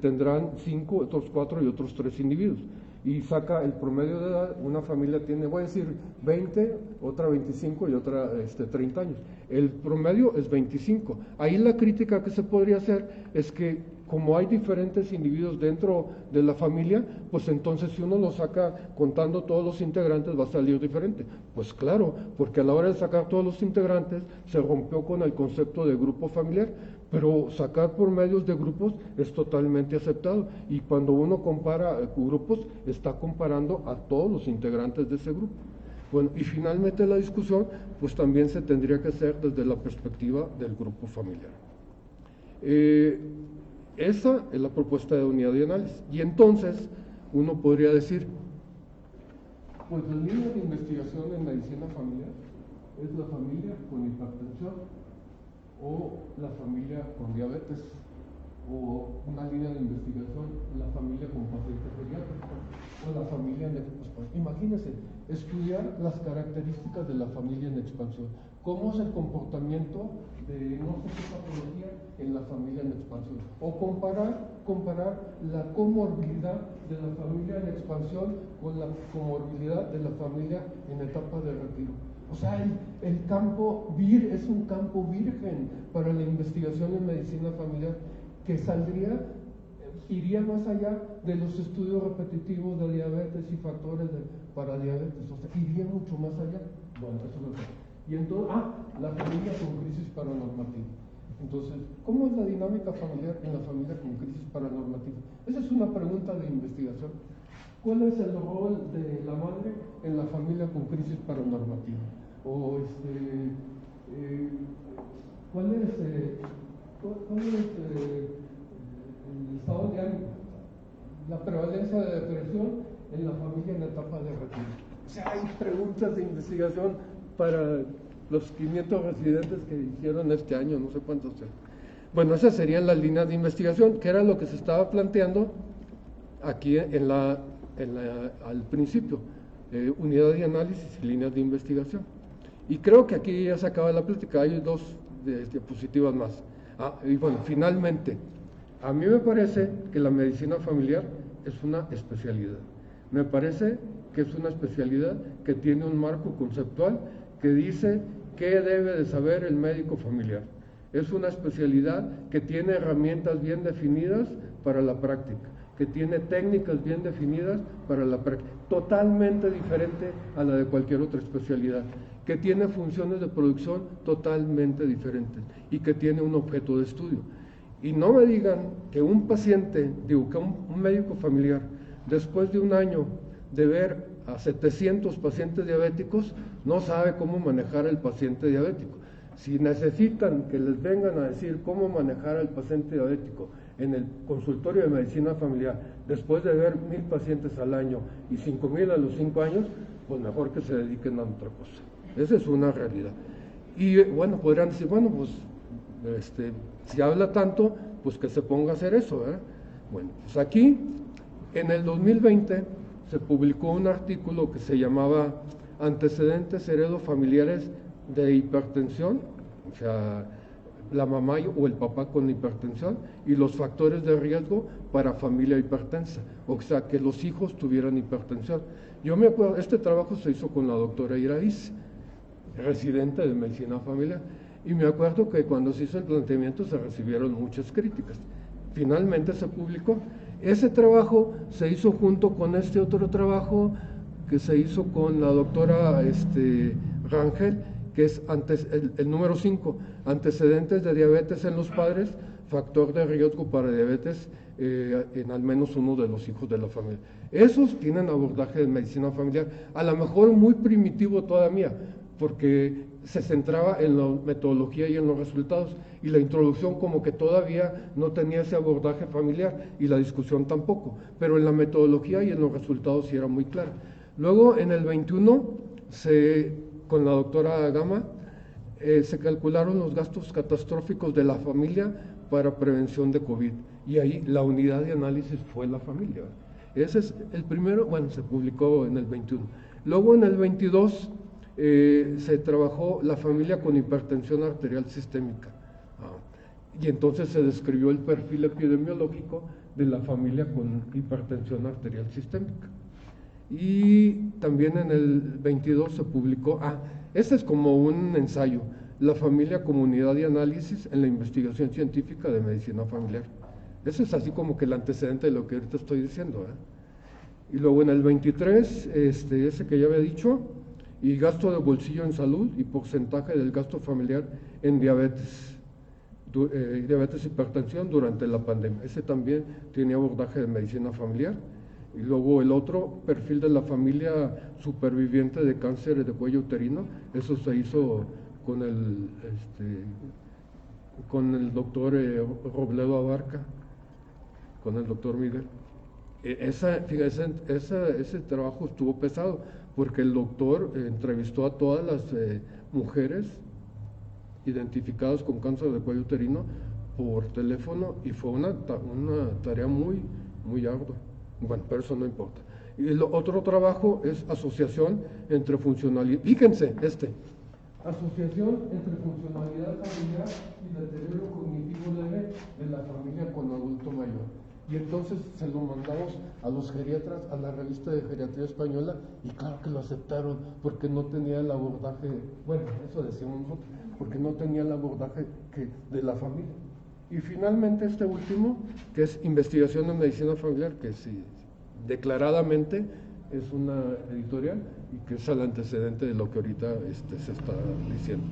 tendrán 5, otros 4 y otros 3 individuos. Y saca el promedio de edad, una familia tiene, voy a decir, 20, otra 25 y otra 30 años. El promedio es 25. Ahí la crítica que se podría hacer es que como hay diferentes individuos dentro de la familia, pues entonces si uno lo saca contando todos los integrantes va a salir diferente. Pues claro, porque a la hora de sacar todos los integrantes se rompió con el concepto de grupo familiar, pero sacar promedios de grupos es totalmente aceptado, y cuando uno compara grupos está comparando a todos los integrantes de ese grupo. Bueno, y finalmente la discusión pues también se tendría que hacer desde la perspectiva del grupo familiar. Esa es la propuesta de unidad de análisis. Y entonces uno podría decir, pues la línea de investigación en medicina familiar es la familia con hipertensión o la familia con diabetes, o una línea de investigación, la familia con paciente pediátrico, o la familia en expansión. Imagínense, estudiar las características de la familia en expansión. ¿Cómo es el comportamiento de no sé qué patología en la familia en expansión? O comparar la comorbilidad de la familia en expansión con la comorbilidad de la familia en etapa de retiro. O sea, el campo es un campo virgen para la investigación en medicina familiar, que iría más allá de los estudios repetitivos de diabetes y factores para diabetes, o sea, iría mucho más allá. Bueno, eso es lo que... Y entonces, la familia con crisis paranormativa. Entonces, ¿cómo es la dinámica familiar en la familia con crisis paranormativa? Esa es una pregunta de investigación. ¿Cuál es el rol de la madre en la familia con crisis paranormativa? O ¿cuál es el estado de ánimo? La prevalencia de depresión en la familia en la etapa de retiro. O sea, hay preguntas de investigación para los 500 residentes que hicieron este año, no sé cuántos sean. Bueno, esas serían las líneas de investigación, que era lo que se estaba planteando aquí al principio, unidad de análisis y líneas de investigación. Y creo que aquí ya se acaba la plática, hay 2 diapositivas más. Y bueno, finalmente, a mí me parece que la medicina familiar es una especialidad. Me parece que es una especialidad que tiene un marco conceptual que dice qué debe de saber el médico familiar. Es una especialidad que tiene herramientas bien definidas para la práctica, que tiene técnicas bien definidas para la práctica, totalmente diferente a la de cualquier otra especialidad, que tiene funciones de producción totalmente diferentes y que tiene un objeto de estudio. Y no me digan que un paciente, que un médico familiar, después de un año de ver a 700 pacientes diabéticos, no sabe cómo manejar al paciente diabético. Si necesitan que les vengan a decir cómo manejar al paciente diabético en el consultorio de medicina familiar, después de ver 1000 pacientes al año y 5000 a los 5 años, pues mejor que se dediquen a otra cosa. Esa es una realidad. Y bueno, podrían decir, bueno, pues si habla tanto, pues que se ponga a hacer eso, ¿eh? Bueno, pues aquí, en el 2020, se publicó un artículo que se llamaba Antecedentes heredofamiliares de hipertensión, o sea, la mamá o el papá con hipertensión, y los factores de riesgo para familia hipertensa, o sea, que los hijos tuvieran hipertensión. Yo me acuerdo, este trabajo se hizo con la doctora Iraíz, residente de medicina familiar, y me acuerdo que cuando se hizo el planteamiento se recibieron muchas críticas. Finalmente se publicó. Ese trabajo se hizo junto con este otro trabajo que se hizo con la doctora Rangel, que es el número 5, antecedentes de diabetes en los padres, factor de riesgo para diabetes en al menos uno de los hijos de la familia. Esos tienen abordaje de medicina familiar, a lo mejor muy primitivo todavía, porque se centraba en la metodología y en los resultados, y la introducción como que todavía no tenía ese abordaje familiar, y la discusión tampoco, pero en la metodología y en los resultados sí era muy clara. Luego en el 21, con la doctora Gama, se calcularon los gastos catastróficos de la familia para prevención de COVID, y ahí la unidad de análisis fue la familia. Ese es el primero, bueno, se publicó en el 21. Luego en el 22 se trabajó la familia con hipertensión arterial sistémica, y entonces se describió el perfil epidemiológico de la familia con hipertensión arterial sistémica. Y también en el 22 se publicó, este es como un ensayo, la familia comunidad de análisis en la investigación científica de medicina familiar. Ese es así como que el antecedente de lo que ahorita estoy diciendo. Y luego en el 23, ese que ya había dicho, y gasto de bolsillo en salud y porcentaje del gasto familiar en diabetes y hipertensión durante la pandemia. Ese también tiene abordaje de medicina familiar. Y luego el otro, perfil de la familia superviviente de cáncer de cuello uterino, eso se hizo con el doctor Robledo Abarca, con el doctor Miguel. Ese trabajo estuvo pesado, porque el doctor entrevistó a todas las mujeres identificadas con cáncer de cuello uterino por teléfono, y fue una tarea muy, muy ardua. Bueno, pero eso no importa. Y el otro trabajo es asociación entre funcionalidad. Fíjense, asociación entre funcionalidad familiar y deterioro cognitivo leve de la familia con adulto mayor. Y entonces se lo mandamos a los geriatras, a la revista de geriatría española, y claro que lo aceptaron, porque no tenía el abordaje, bueno, eso decíamos nosotros, porque no tenía el abordaje de la familia. Y finalmente este último, que es investigación en medicina familiar, que sí, declaradamente es una editorial, y que es el antecedente de lo que ahorita se está diciendo.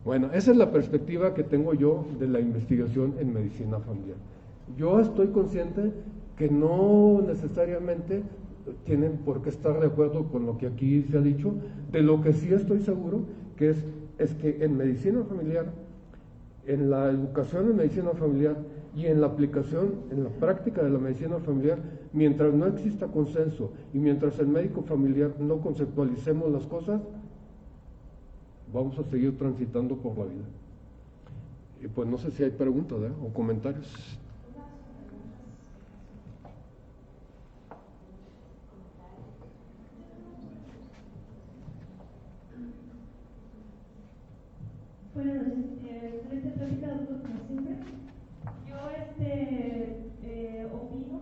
Bueno, esa es la perspectiva que tengo yo de la investigación en medicina familiar. Yo estoy consciente que no necesariamente tienen por qué estar de acuerdo con lo que aquí se ha dicho. De lo que sí estoy seguro que es que en medicina familiar, en la educación en medicina familiar y en la aplicación, en la práctica de la medicina familiar, mientras no exista consenso y mientras el médico familiar no conceptualicemos las cosas, vamos a seguir transitando por la vida. Y pues no sé si hay preguntas o comentarios. Buenas noches, excelente plática, doctor, como siempre. Yo opino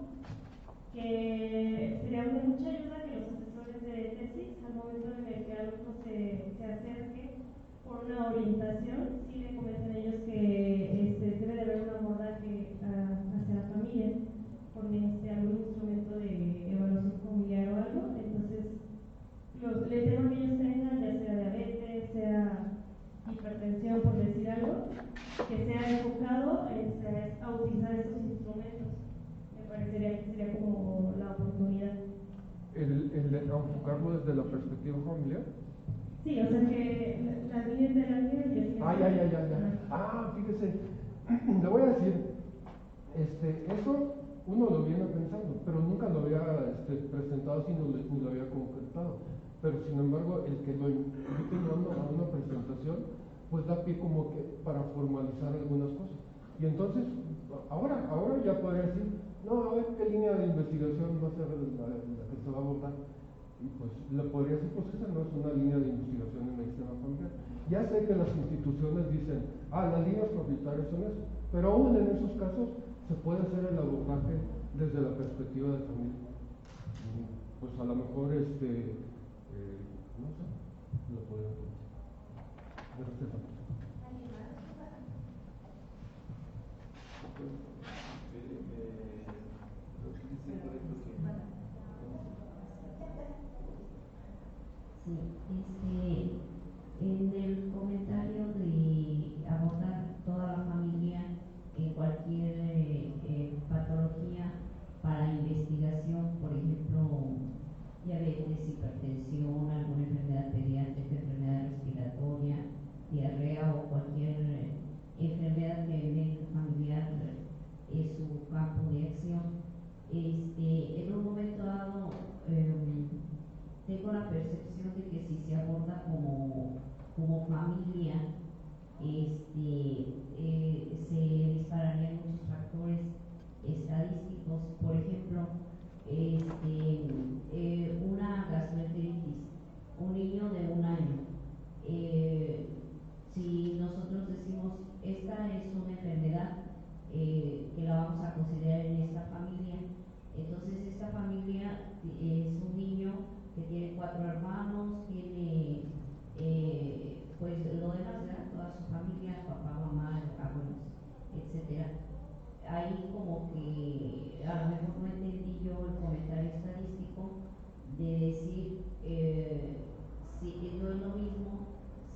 que sería de mucha ayuda que los asesores de tesis, al momento de que el alumno se acerque por una orientación, sí le comenten ellos que debe de haber un abordaje hacia la familia con algún instrumento de evaluación familiar o algo. Entonces, el tema que ellos tengan, ya sea diabetes, sea hipertensión, por decir algo, que sea enfocado a utilizar estos instrumentos. Me parecería que sería como la oportunidad. ¿El enfocarlo desde la perspectiva familiar? Sí, o sea que las líneas de la vida... Ya. Fíjese, le voy a decir, eso uno lo viene pensando, pero nunca lo había presentado así, ni lo había concretado. Pero sin embargo, el que lo invite a una presentación, pues da pie como que para formalizar algunas cosas. Y entonces, ahora ya podría decir, no, a ver qué línea de investigación va a ser la que se va a abordar. Y pues le podría decir, pues esa no es una línea de investigación en medicina familiar. Ya sé que las instituciones dicen, las líneas prioritarias son eso, pero aún en esos casos se puede hacer el abordaje desde la perspectiva de familia. Y pues a lo mejor no sé, lo podemos hacer. Gracias. Sí, en el comentario de abordar toda la familia en cualquier patología para investigación, por ejemplo, diabetes, hipertensión, alguna enfermedad pediátrica, enfermedad aborda como familia, se dispararían muchos factores estadísticos. Por ejemplo, una gastroenteritis, un niño de 1 año. Si nosotros decimos esta es una enfermedad que la vamos a considerar en esta familia, entonces esta familia es un niño que tiene 4 hermanos, tiene pues lo demás, ¿verdad? Toda su familia, papá, mamá, abuelos, etcétera. Ahí como que a lo mejor no entendí yo el comentario estadístico de decir si no es lo mismo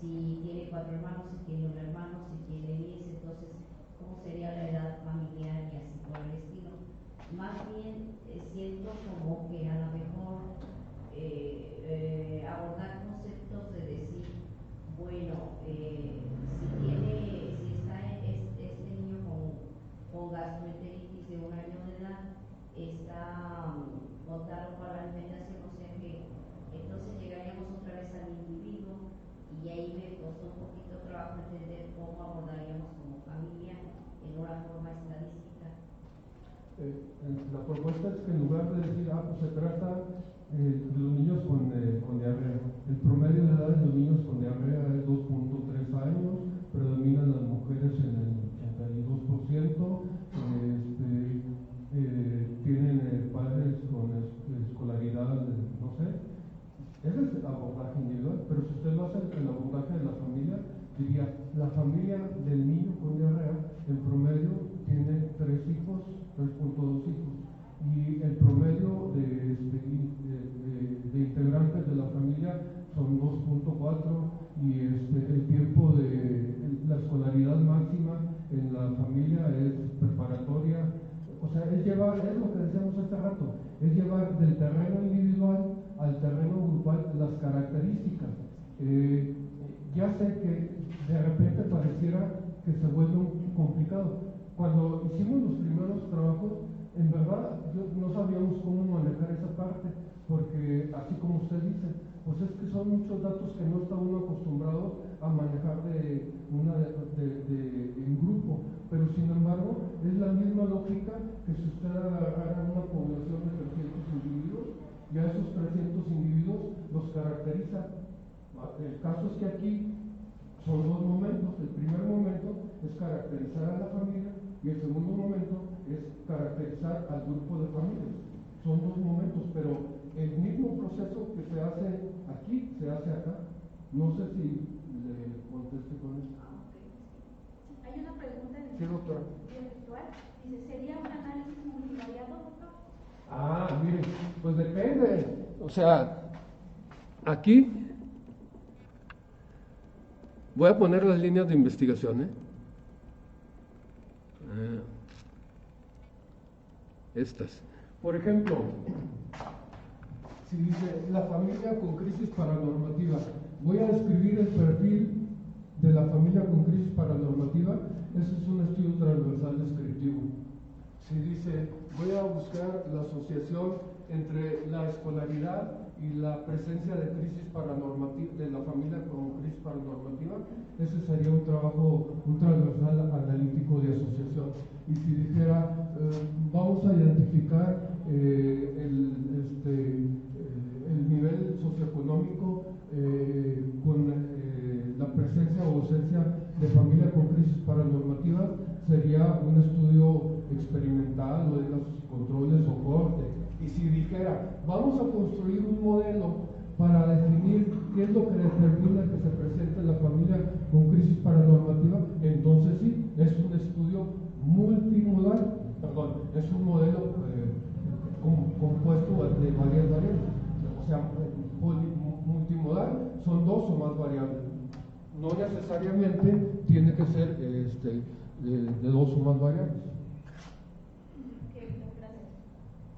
si tiene 4 hermanos, si tiene un hermano, si tiene 10, entonces cómo sería la edad familiar y así por el estilo. Más bien siento como que a lo mejor abordar conceptos de decir, bueno, si está este niño con gastroenteritis de 1 año de edad, está dotado para la alimentación, o sea que entonces llegaríamos otra vez al individuo, y ahí me costó un poquito trabajo entender cómo abordaríamos como familia en una forma estadística. La propuesta es que en lugar de decir, pues se trata de los niños con diarrea, el promedio de edad de los niños con diarrea es 2.3 años, predominan las mujeres en el 82%, tienen padres con escolaridad, no sé. Ese es el abordaje individual, pero si usted lo hace en el abordaje de la familia, diría, la familia del niño con diarrea en promedio tiene 3 hijos, 3.2 hijos, y el promedio de integrantes de la familia son 2.4, y el tiempo de la escolaridad máxima en la familia es preparatoria. O sea, es lo que decíamos hace rato, es llevar del terreno individual al terreno grupal las características. Ya sé que de repente pareciera que se vuelve un complicado. Cuando hicimos los primeros trabajos, en verdad no sabíamos cómo manejar esa parte, porque así como usted dice, pues es que son muchos datos que no está uno acostumbrado a manejar en grupo, pero sin embargo es la misma lógica que si usted agarrara una población de 300 individuos y a esos 300 individuos los caracteriza. El caso es que aquí son 2 momentos. El primer momento es caracterizar a la familia y el segundo momento es caracterizar al grupo de familias. Son 2 momentos, pero el mismo proceso que se hace aquí, se hace acá. No sé si le conteste con eso. Hay una pregunta Sí, doctora. virtual. Dice, ¿sería un análisis multivariado, doctor? Miren, pues depende. O sea, aquí voy a poner las líneas de investigación, estas. Por ejemplo, si dice la familia con crisis paranormativa, voy a describir el perfil de la familia con crisis paranormativa. Ese es un estudio transversal descriptivo. Si dice, voy a buscar la asociación entre la escolaridad y la presencia de crisis paranormativa, de la familia con crisis paranormativa, ese sería un trabajo, un transversal analítico de asociación. Y si dijera, vamos a identificar el nivel socioeconómico con la presencia o ausencia de familia con crisis paranormativa, sería un estudio experimental o de casos controles o corte. Y si dijera, vamos a construir un modelo para definir qué es lo que determina que se presente la familia con crisis paranormativa, entonces sí, es un estudio multimodal, es un modelo compuesto de varias variables. O sea, multimodal son 2 o más variables. No necesariamente tiene que ser de 2 o más variables.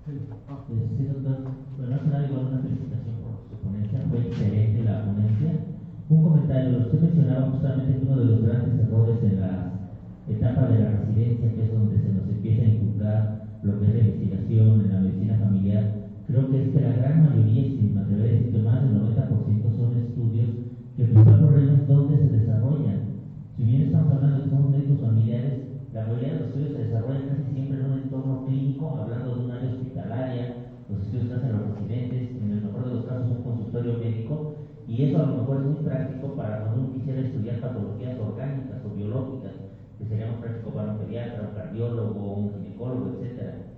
Sí, doctor. Bueno, hace igual una felicitación por su ponencia, fue excelente la ponencia. Un comentario, usted mencionaba justamente que uno de los grandes errores en la etapa de la residencia, que es donde se nos empieza a inculcar lo que es la investigación en la medicina familiar, creo que es que la gran mayoría, y sin me atrever a decir que más del 90%, son estudios Y eso a lo mejor es muy práctico para cuando uno quisiera estudiar patologías orgánicas o biológicas, que sería muy práctico para un pediatra, un cardiólogo, un ginecólogo, etc.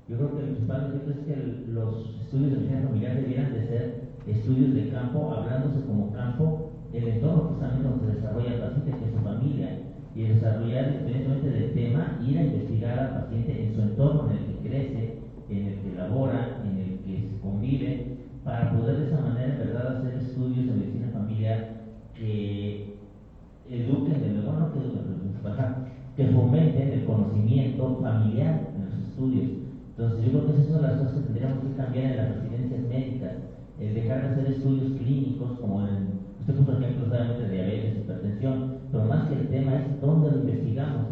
Yo creo que el principal objeto es que los estudios de medicina familiar debieran de ser estudios de campo, hablándose como campo el entorno justamente donde se desarrolla el paciente, que es su familia, y desarrollar, independientemente del tema, ir a investigar al paciente en su entorno, en el que crece, en el que labora, en el que se convive, para poder de esa manera, en verdad, hacer estudios de medicina familiar que eduquen, que fomenten el conocimiento familiar en los estudios. Entonces, yo creo que esas son las cosas que tendríamos que cambiar en las residencias médicas, el dejar de hacer estudios clínicos, como usted puso ejemplos obviamente de diabetes, hipertensión, pero más que el tema es dónde lo investigamos.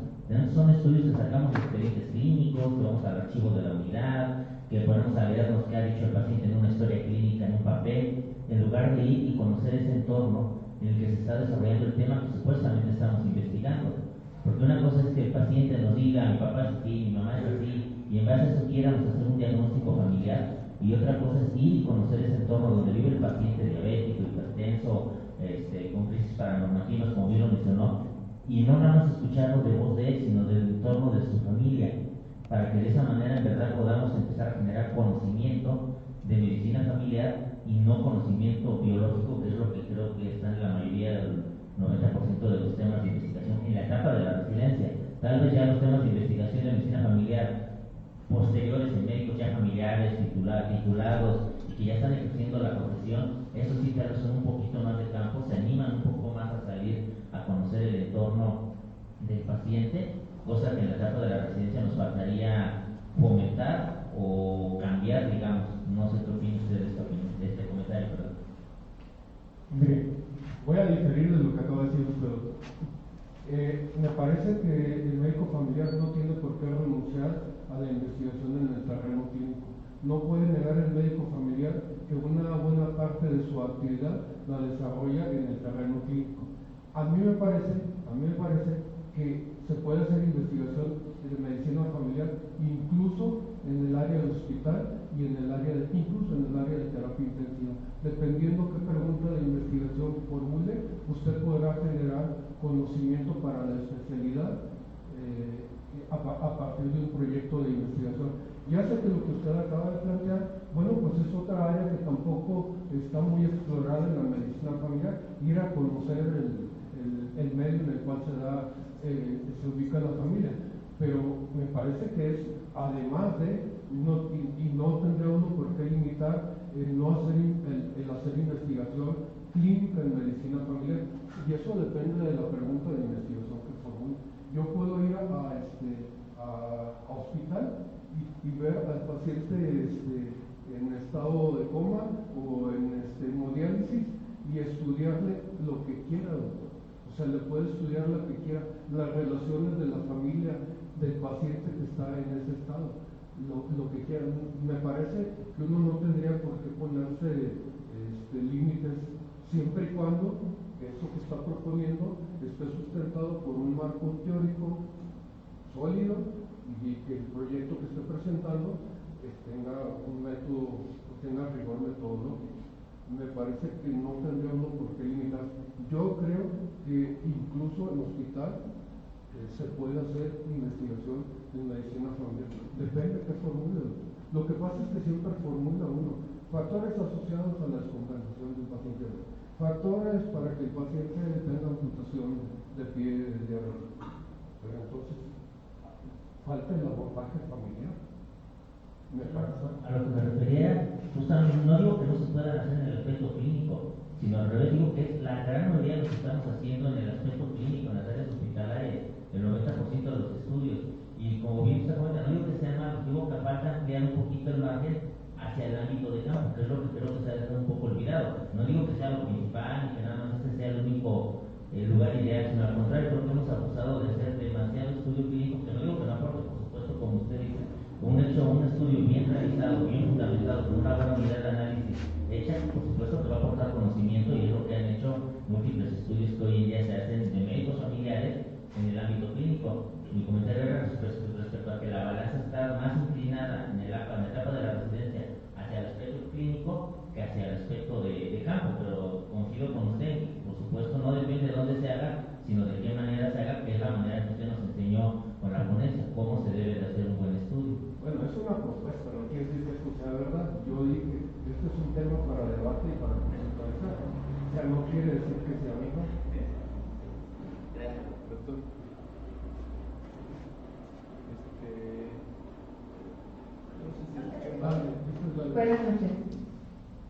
Son estudios que sacamos de expedientes clínicos, que vamos al archivo de la unidad, que ponemos a leernos qué ha dicho el paciente en una historia clínica, en un papel, en lugar de ir y conocer ese entorno en el que se está desarrollando el tema que supuestamente estamos investigando. Porque una cosa es que el paciente nos diga, mi papá es así, mi mamá es así, y en base a eso quieramos hacer un diagnóstico familiar, y otra cosa es ir y conocer ese entorno donde vive el paciente diabético, hipertenso, con crisis paranormativas, como bien lo mencionó, y no nada más escucharlo de voz de él, sino del entorno de su familia, para que de esa manera en verdad podamos empezar a generar conocimiento de medicina familiar y no conocimiento biológico, que es lo que creo que está en la mayoría del 90% de los temas de investigación en la etapa de la residencia. Tal vez ya los temas de investigación de medicina familiar posteriores en médicos ya familiares, titulados y que ya están ejerciendo la profesión, eso sí tal vez son un poquito más de campo, se animan un poco más a salir a conocer el entorno del paciente, cosa que en la etapa de la residencia nos faltaría fomentar o cambiar, digamos. No sé qué opina usted de este comentario, perdón. Mire, voy a diferir de lo que acaba de decir usted, doctor. Me parece que el médico familiar no tiene por qué renunciar a la investigación en el terreno clínico. No puede negar el médico familiar que una buena parte de su actividad la desarrolla en el terreno clínico. A mí me parece que se puede hacer investigación de medicina familiar incluso en el área del hospital y incluso en el área de terapia intensiva. Dependiendo qué pregunta de investigación formule, usted podrá generar conocimiento para la especialidad a partir de un proyecto de investigación. Ya sé que lo que usted acaba de plantear, bueno, pues es otra área que tampoco está muy explorada en la medicina familiar, ir a conocer el medio en el cual se ubica la familia. Pero me parece que es, además de, no tendría uno por qué limitar el hacer investigación clínica en medicina familiar. Y eso depende de la pregunta de investigación que formule. Yo puedo ir a hospital y ver al paciente en estado de coma o en hemodiálisis y estudiarle lo que quiera, doctor. O sea, le puede estudiar lo que quiera, las relaciones de la familia del paciente que está en ese estado, lo que quiera. Me parece que uno no tendría por qué ponerse límites, siempre y cuando eso que está proponiendo esté sustentado por un marco teórico sólido y que el proyecto que esté presentando tenga un método, tenga rigor metodológico. Me parece que no tendría uno por qué limitar. Yo creo que incluso en hospital se puede hacer investigación en medicina familiar. Depende de qué formule. Lo que pasa es que siempre formula uno factores asociados a la descompensación del paciente, factores para que el paciente tenga amputación de pie, de arroz. Pero entonces falta el abordaje familiar. Me parece. A lo que me refería, justamente, no digo que no se pueda hacer en el aspecto clínico, sino al revés, digo que es la gran mayoría de lo que estamos haciendo en el aspecto clínico, en las áreas hospitalarias, el 90% de los estudios. Y como bien usted comenta, no digo que sea malo, digo que falta ampliar un poquito el margen hacia el ámbito de campo, que es lo que creo que se ha dejado un poco olvidado. No digo que sea lo principal ni que nada más este sea el único lugar ideal, sino al contrario, creo que hemos abusado de hacer demasiado estudio clínico, que no digo que no aporte, por supuesto, como usted dice, un estudio bien realizado, bien fundamentado, con una buena unidad de análisis hecha, por supuesto que va a aportar conocimiento, y es lo que han hecho múltiples estudios que hoy en día se hacen de médicos familiares en el ámbito clínico. Mi comentario era respecto a que la balanza está más inclinada en la etapa de la residencia hacia el aspecto clínico que hacia el aspecto de campo, pero confío baja no quiere decir que sea amigo. Doctor. Buenas noches.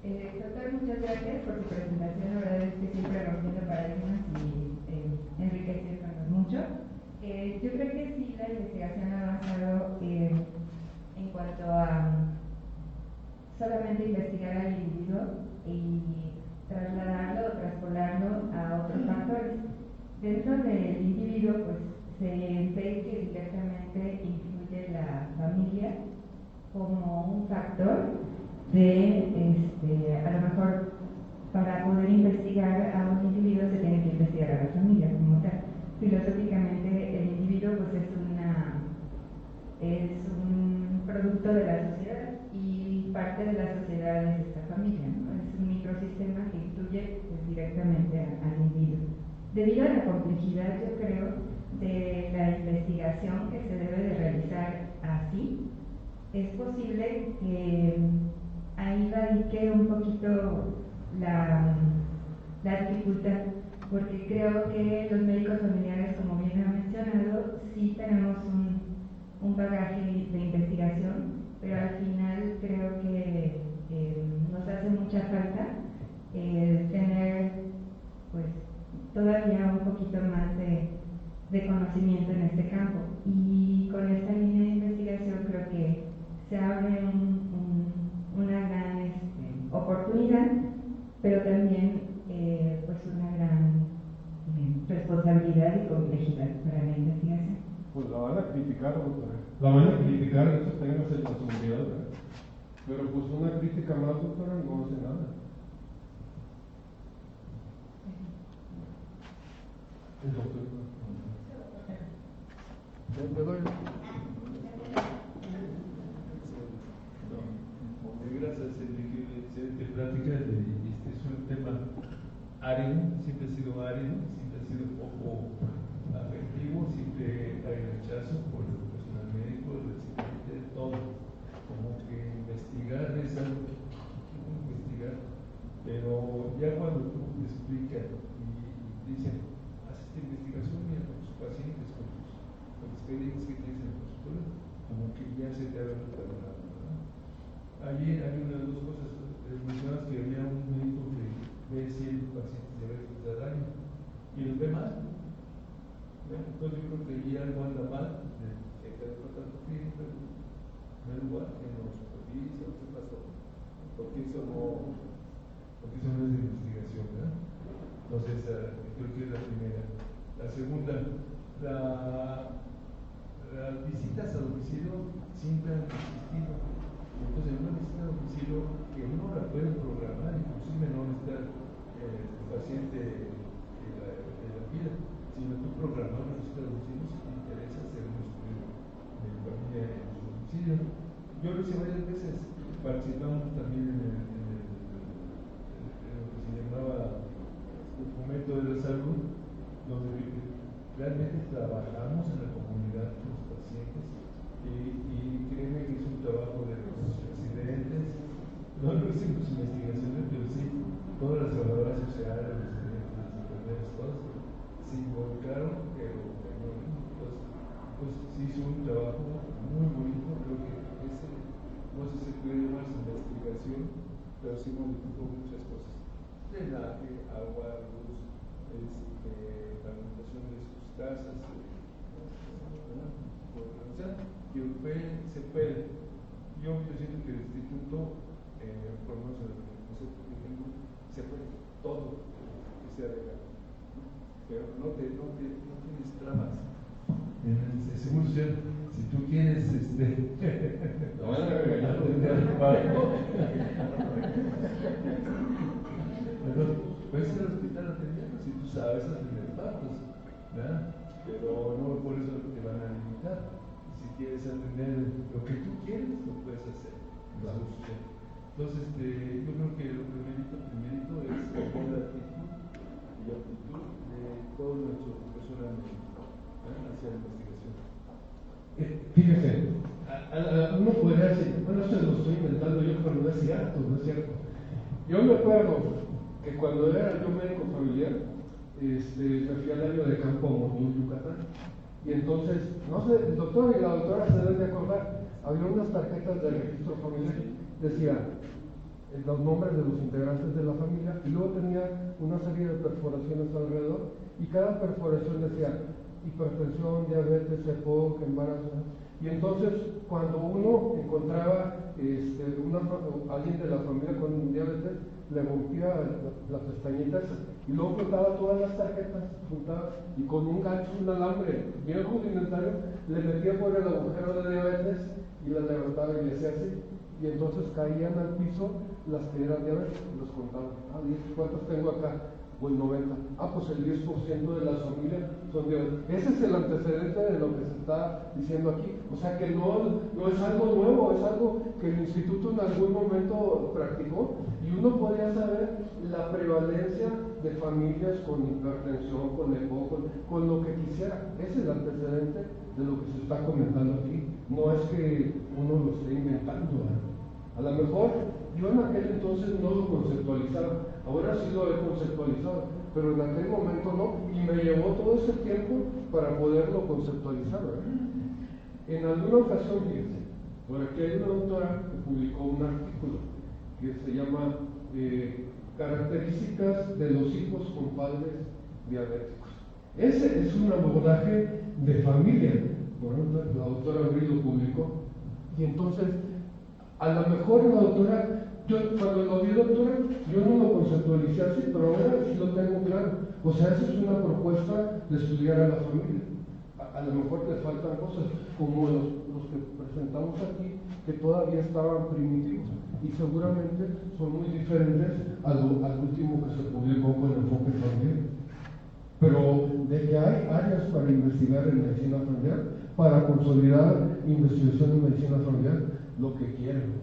Doctor, muchas gracias por su presentación. La verdad es que siempre rompiendo paradigmas y enriqueciéndonos mucho. Yo creo que sí, la investigación ha avanzado en cuanto a solamente investigar al individuo y trasladarlo o traspolarlo a otros factores. Dentro del individuo, pues se ve que directamente incluye la familia como un factor de, a lo mejor, para poder investigar a un individuo se tiene que investigar a la familia como tal. Filosóficamente, el individuo pues es un producto de la sociedad y parte de la sociedad es esta familia, ¿no? Es un microsistema que incluye pues, directamente al individuo. Debido a la complejidad, yo creo, de la investigación que se debe de realizar así, es posible que ahí radique un poquito la dificultad, porque creo que los médicos familiares, como bien ha mencionado, sí tenemos un bagaje de investigación, pero al final creo que nos hace mucha falta tener pues todavía un poquito más de conocimiento en este campo, y con esta línea de investigación creo que se abre una gran oportunidad, pero también pues una gran responsabilidad y complejidad para la investigación. Pues la van a criticar, doctora. La van a criticar, eso téngase la seguridad, ¿verdad? Pero pues una crítica más, doctora, no hace nada. El doctor. Te doy. Gracias, Enrique. Excelente plática. Este es un tema árido, siempre ha sido árido, siempre ha sido poco afectivo, siempre hay rechazo por el personal médico, el residente, todo. Como que investigar es algo que investigar, pero ya cuando tú te explicas y dicen, haz esta investigación, mira, con tus pacientes, con expedientes que tienes en el consultorio, como que ya se te abre el panorama. Allí hay una de dos cosas. Mencionas que había un médico que ve 100 pacientes diabéticos al año y los ve mal. Entonces yo creo que allí algo anda mal, que te da tanto tiempo, no es igual que no supervisa, no se pasó, porque eso no es de investigación, ¿verdad? Entonces creo que es la primera. La segunda, las visitas a domicilio siempre han existido. Entonces, una visita a domicilio que uno la puede programar, inclusive no está el paciente que la pida, sino tú programar una visita a domicilio si te interesa hacer un estudio de familia en su domicilio. Yo lo hice varias veces, participamos también en lo que se llamaba el fomento de la salud, donde realmente trabajamos en la comunidad con los pacientes. Y créeme que es un trabajo de los residentes, no lo hicimos investigaciones, pero sí, todas las trabajadoras sociales, los residentes, las enfermeras, todas, se involucraron, pero pues se hizo un trabajo muy bonito. Creo que ese, no sé si puede llamarse investigación, pero sí modificó muchas cosas: drenaje, agua, luz, fragmentación de sus casas, o sea, que se puede. Yo siento que el instituto, por lo menos en el concepto que tengo, se puede todo que sea legal, pero no tienes trabas. Según usted, si tú tienes no van a regañar, puedes ir al hospital atendiendo si tú sabes atender partos, ¿verdad? Pero no por eso te van a limitar. Si quieres atender lo que tú quieres, lo puedes hacer. Entonces, yo creo que lo primerito es tener la actitud y aptitud de todo nuestro personal médico hacia la investigación. Fíjese, uno podría decir, bueno, esto lo estoy inventando yo, pero no es cierto, no es cierto. Yo me acuerdo que cuando era yo médico familiar, me fui al año de campo a Motul, Yucatán. Y entonces, no sé, el doctor y la doctora se deben de acordar, había unas tarjetas del registro familiar, decía los nombres de los integrantes de la familia, y luego tenía una serie de perforaciones alrededor, y cada perforación decía hipertensión, diabetes, EPOC, embarazo. Y entonces, cuando uno encontraba alguien de la familia con diabetes, le rompía la pestañita esa, y luego juntaba todas las tarjetas, y con un gancho, un alambre bien rudimentario, le metía por el agujero de diabetes y la levantaba y le hacía así. Y entonces caían al piso las que eran diabetes, y los contaban. ¿Cuántas tengo acá? Pues 90. Pues el 10% de las familias son diabetes. Ese es el antecedente de lo que se está diciendo aquí. O sea que no es algo nuevo, es algo que el instituto en algún momento practicó, y uno podía saber la prevalencia de familias con hipertensión, con EPOC, con lo que quisiera. Ese es el antecedente de lo que se está comentando aquí. No es que uno lo esté inventando, ¿eh? A lo mejor yo en aquel entonces no lo conceptualizaba, ahora sí lo he conceptualizado, pero en aquel momento no, y me llevó todo ese tiempo para poderlo conceptualizar, ¿verdad? En alguna ocasión, fíjense, por aquí hay una autora que publicó un artículo que se llama Características de los hijos con padres diabéticos. Ese es un abordaje de familia, bueno, la autora Abril lo publicó, y entonces a lo mejor la doctora, cuando lo vi doctora, yo no lo conceptualicé así, pero ahora sí lo tengo claro. O sea, esa es una propuesta de estudiar a la familia. A lo mejor le faltan cosas, como los que presentamos aquí, que todavía estaban primitivos, y seguramente son muy diferentes al último que se publicó con enfoque familiar. Pero de que hay áreas para investigar en medicina familiar, para consolidar investigación en medicina familiar, lo que quieran.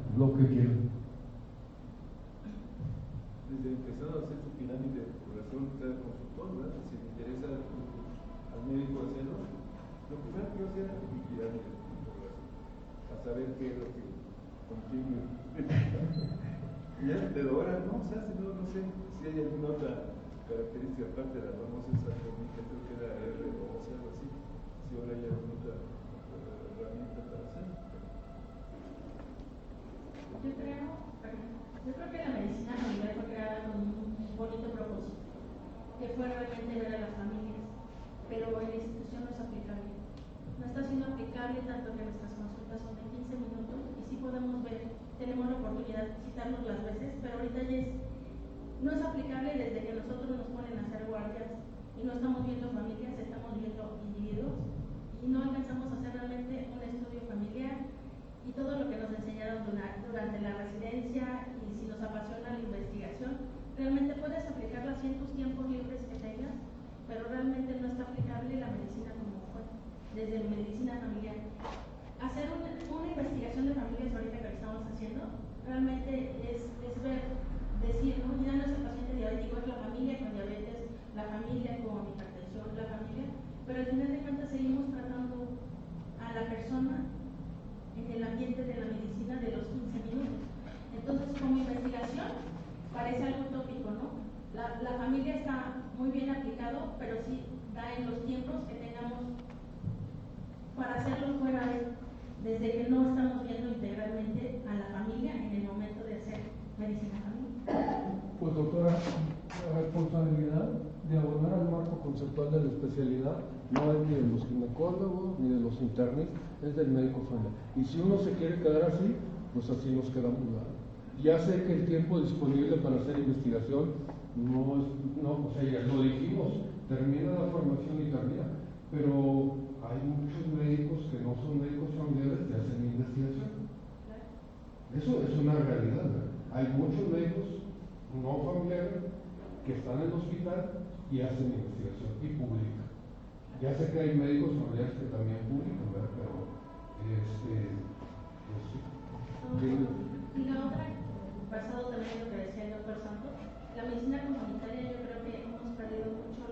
Desde empezar a hacer su pirámide de población, cada consultor, ¿verdad? Si le interesa al médico hacerlo, lo primero que yo hacía era mi pirámide de población, a saber qué es lo que continúe. Pero ahora no se hace, no sé si hay alguna otra característica aparte de la famosa satomía, creo que era R o algo así, si ahora hay alguna otra herramienta para hacerlo. Yo creo que la medicina familiar fue creada con un bonito propósito, que fue realmente ver a las familias, pero en la institución no es aplicable. No está siendo aplicable tanto que nuestras consultas son de 15 minutos, y sí podemos ver, tenemos la oportunidad de citarnos las veces, pero ahorita ya no es aplicable desde que nosotros nos ponen a hacer guardias y no estamos viendo familias, estamos viendo individuos, y no alcanzamos a hacer realmente un estudio familiar. Y todo lo que nos enseñaron durante la residencia, y si nos apasiona la investigación, realmente puedes aplicarla así en tus tiempos libres que tengas, pero realmente no está aplicable la medicina como fue, desde medicina familiar. Hacer una investigación de familias ahorita que estamos haciendo, realmente es ver, decir, ¿no? Ya no es el paciente diabético, es la familia con diabetes, la familia con hipertensión, la familia, pero al final de cuentas seguimos tratando a la persona en el ambiente de la medicina de los 15 minutos. Entonces, como investigación, parece algo utópico, ¿no? La familia está muy bien aplicado, pero sí da en los tiempos que tengamos para hacerlo fuera desde que no estamos viendo integralmente a la familia en el momento de hacer medicina familiar. Pues doctora, la responsabilidad de abonar al marco conceptual de la especialidad no es ni de los ginecólogos ni de los internistas, es del médico familiar. Y si uno se quiere quedar así, pues así nos quedamos. Ya sé que el tiempo disponible para hacer investigación o sea, ya lo dijimos, termina la formación y termina, pero hay muchos médicos que no son médicos familiares que hacen investigación. Eso es una realidad, ¿verdad? Hay muchos médicos no familiares que están en el hospital y hacen investigación y publican. Ya sé que hay médicos familiares que también publican, ¿verdad? Pero pues sí. Y la otra, basado también en lo que decía el doctor Santos, la medicina comunitaria, yo creo que hemos perdido mucho,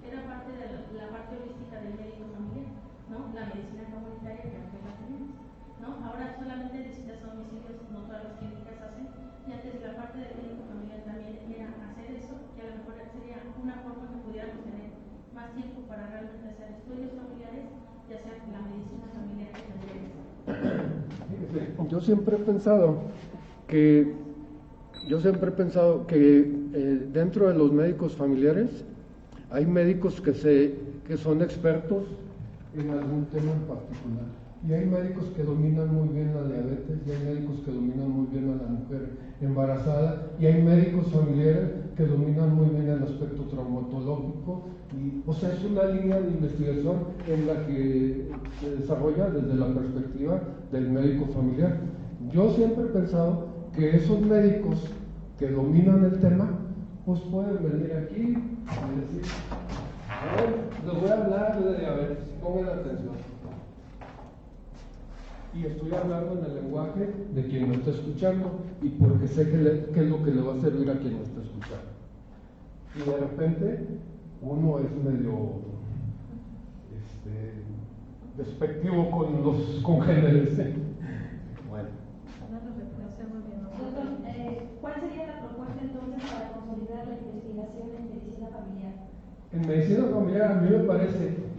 era parte de la parte holística del médico familiar, ¿no? La medicina comunitaria que antes la tenemos, ¿no? Ahora solamente visitas a domicilios, no todas las clínicas hacen, y antes la parte del médico familiar también era hacer eso, sea estudios familiares, ya sea la medicina familiar que tendría. Yo siempre he pensado que dentro de los médicos familiares hay médicos que son expertos en algún tema en particular. Y hay médicos que dominan muy bien la diabetes, y hay médicos que dominan muy bien a la mujer embarazada, y hay médicos familiares que dominan muy bien el aspecto traumatológico. O sea, es una línea de investigación en la que se desarrolla desde la perspectiva del médico familiar. Yo siempre he pensado que esos médicos que dominan el tema, pues pueden venir aquí y decir, a ver, les voy a hablar de diabetes, pongan atención. Y estoy hablando en el lenguaje de quien me está escuchando y porque sé qué es lo que le va a servir a quien me está escuchando. Y de repente uno es medio despectivo con los congéneres. Bueno. Doctor, ¿cuál sería la propuesta entonces para consolidar la investigación en medicina familiar? En medicina familiar a mí me parece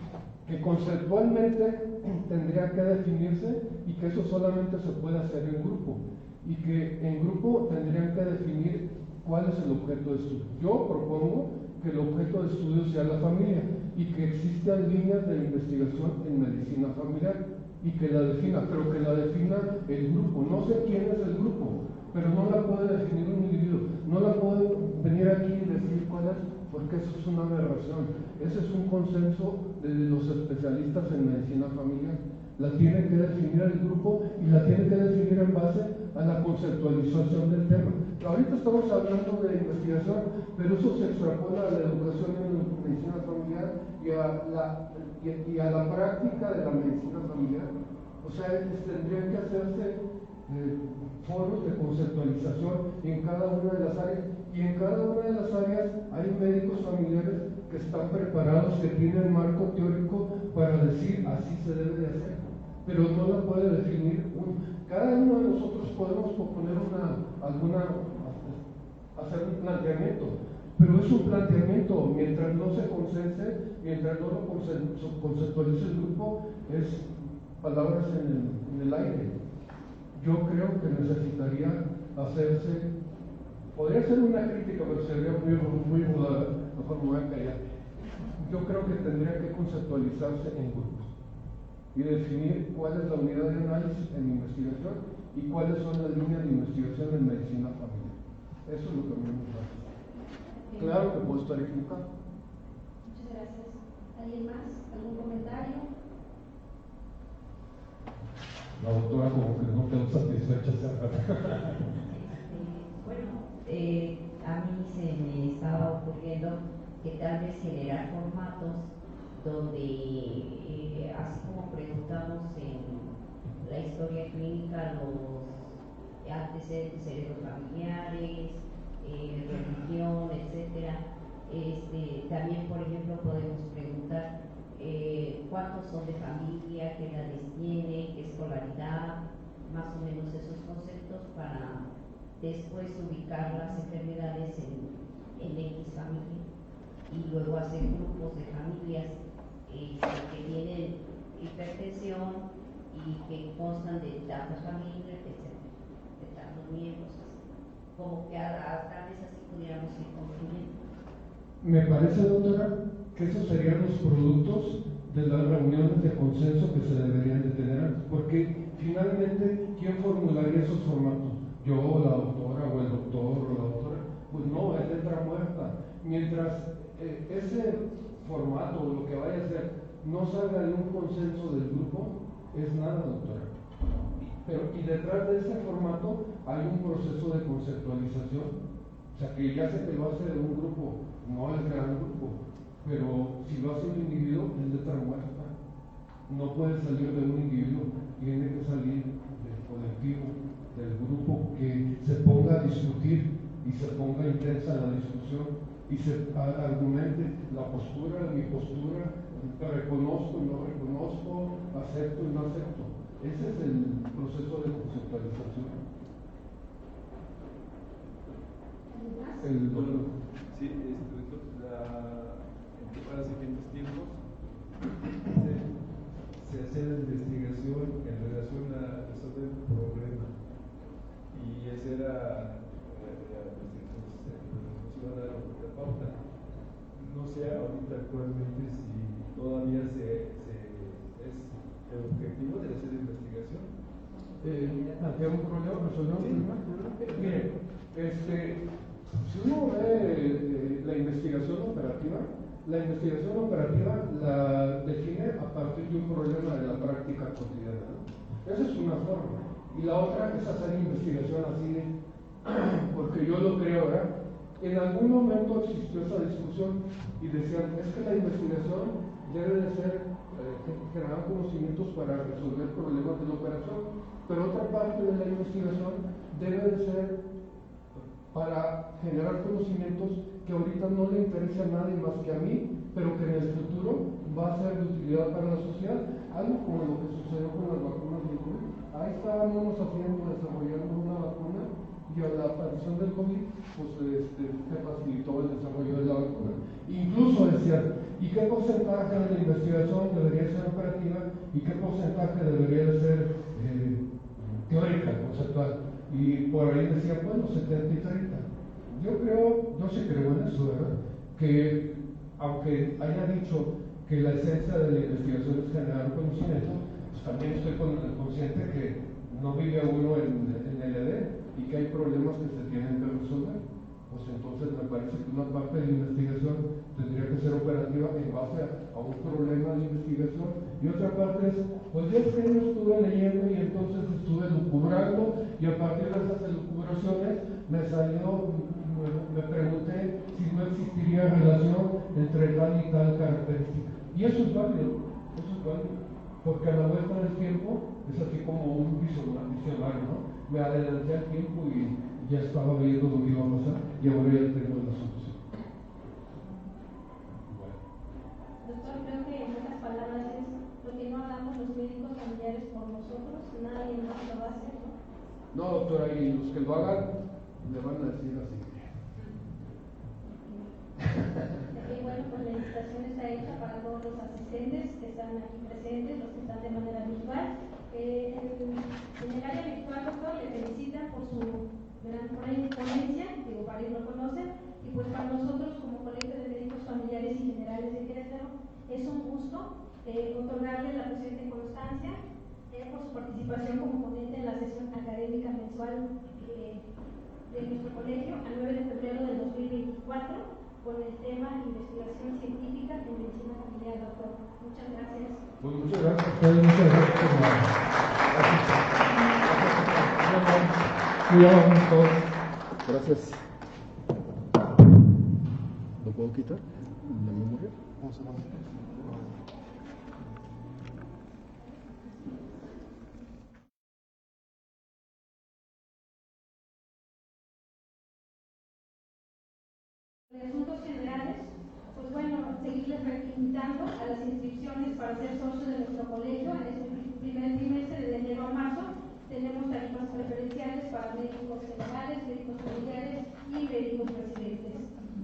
que conceptualmente tendría que definirse y que eso solamente se puede hacer en grupo y que en grupo tendrían que definir cuál es el objeto de estudio. Yo propongo que el objeto de estudio sea la familia y que existan líneas de investigación en medicina familiar y que la defina, pero que la defina el grupo. No sé quién es el grupo, pero no la puede definir un individuo. No la puedo venir aquí y decir cuál es, porque eso es una aberración. Ese es un consenso de los especialistas en medicina familiar. La tiene que definir el grupo y la tiene que definir en base a la conceptualización del tema. Ahorita estamos hablando de investigación, pero eso se extrapola a la educación en medicina familiar y a la práctica de la medicina familiar. O sea, tendrían que hacerse foros de conceptualización en cada una de las áreas, y en cada una de las áreas hay médicos familiares que están preparados, que tienen marco teórico para decir así se debe de hacer, pero no la puede definir uno. Cada uno de nosotros podemos proponer hacer un planteamiento, pero es un planteamiento, mientras no se consense, mientras no lo conceptualice el grupo, es palabras en el aire. Yo creo que necesitaría hacerse, podría ser una crítica, pero sería muy ruda, mejor me voy a callar. Yo creo que tendría que conceptualizarse en grupos y definir cuál es la unidad de análisis en investigación y cuáles son las líneas de investigación en medicina familiar. Eso es lo que a mí me parece. Claro que puedo estar equivocado. Muchas gracias. ¿Alguien más? ¿Algún comentario? La doctora como que no quedó satisfecha hace rato. Bueno, a mí se me estaba ocurriendo que tal vez generar formatos donde, así como preguntamos en la historia clínica, los antecedentes heredofamiliares, religión, etcétera, también, por ejemplo, podemos preguntar cuántos son de familia, qué edades tienen, qué escolaridad, más o menos esos conceptos para después ubicar las enfermedades en X familia y luego hacer grupos de familias que tienen hipertensión y que constan de tantas familias, etcétera, de tantos miembros, como que tal vez así pudiéramos ir construyendo. Me parece, doctora, que esos serían los productos de las reuniones de consenso que se deberían de tener antes, porque finalmente, ¿quién formularía esos formatos? Yo, la doctora, o el doctor, o la doctora. Pues no, es letra muerta. Mientras ese formato, o lo que vaya a ser, no salga de un consenso del grupo, es nada, doctora. Y detrás de ese formato hay un proceso de conceptualización. O sea, que ya sé que lo hace un grupo, no el gran grupo, pero si lo hace un individuo, es letra muerta. No puede salir de un individuo, tiene que salir del colectivo, del grupo, que se ponga a discutir y se ponga intensa la discusión y se argumente la postura, mi postura, reconozco y no reconozco, acepto y no acepto. Ese es el proceso de conceptualización. Bueno, sí, doctor, parece que en los tiempos se hacía la investigación en relación a resolver un problema, y esa era nos iba a dar la pauta. No sé ahorita actualmente si todavía es el objetivo de hacer investigación. ¿Plantea un problema? ¿Resolver un problema? Mire, si uno ve la investigación operativa la define a partir de un problema de la práctica cotidiana, ¿no? Esa es una forma. Y la otra es hacer investigación así, porque yo lo creo, ¿verdad? En algún momento existió esa discusión y decían, es que la investigación debe de ser generar conocimientos para resolver problemas de la operación, pero otra parte de la investigación debe de ser para generar conocimientos que ahorita no le interesa a nadie más que a mí, pero que en el futuro va a ser de utilidad para la sociedad. Algo como lo que sucedió con las vacunas del COVID. Ahí estábamos desarrollando una vacuna, y a la aparición del COVID, pues se facilitó el desarrollo de la vacuna. Incluso decían, ¿y qué porcentaje de la investigación debería ser operativa y qué porcentaje debería ser teórica, conceptual? Y por ahí decían, bueno, 70 y 30. Yo sí creo en eso, ¿verdad? Que aunque haya dicho que la esencia de la investigación es generar conocimiento, pues también estoy consciente que no vive uno en el ED y que hay problemas que se tienen que resolver. Pues entonces me parece que una parte de la investigación tendría que ser operativa en base a un problema de investigación, y otra parte es, pues yo estuve leyendo y entonces estuve lucubrando, y a partir de esas elucubraciones me pregunté si no existiría relación entre tal y tal característica. Y eso es válido, porque a la vuelta del tiempo es así como un visionario, ¿no? Me adelanté al tiempo y ya estaba viendo lo que iba a pasar, y ahora ya tengo la solución. Doctor, creo que en otras palabras es lo que no hagamos los médicos familiares por nosotros, nadie más lo va a hacer, ¿no? No, doctora, y los que lo hagan le van a decir así. Y bueno, pues la invitación está hecha para todos los asistentes que están aquí presentes, los que están de manera virtual. En el área virtual, doctor, le felicitan por su gran ponencia, varios lo conocen, y pues para nosotros como Colegio de Médicos Familiares y Generales de Querétaro es un gusto otorgarle la presente constancia por su participación como ponente en la sesión académica mensual de nuestro colegio al 9 de febrero del 2024 con el tema investigación científica en medicina familiar, doctor. Muchas gracias. Pues muchas gracias a ustedes, muchas gracias por la... Gracias. Todos. Gracias. ¿Lo puedo quitar? ¿La memoria? Vamos a ver. De asuntos generales, pues bueno, seguirles invitando a las inscripciones para ser socios de nuestro colegio en este primer trimestre de enero a marzo. Tenemos tarifas preferenciales para médicos generales, médicos familiares y médicos residentes.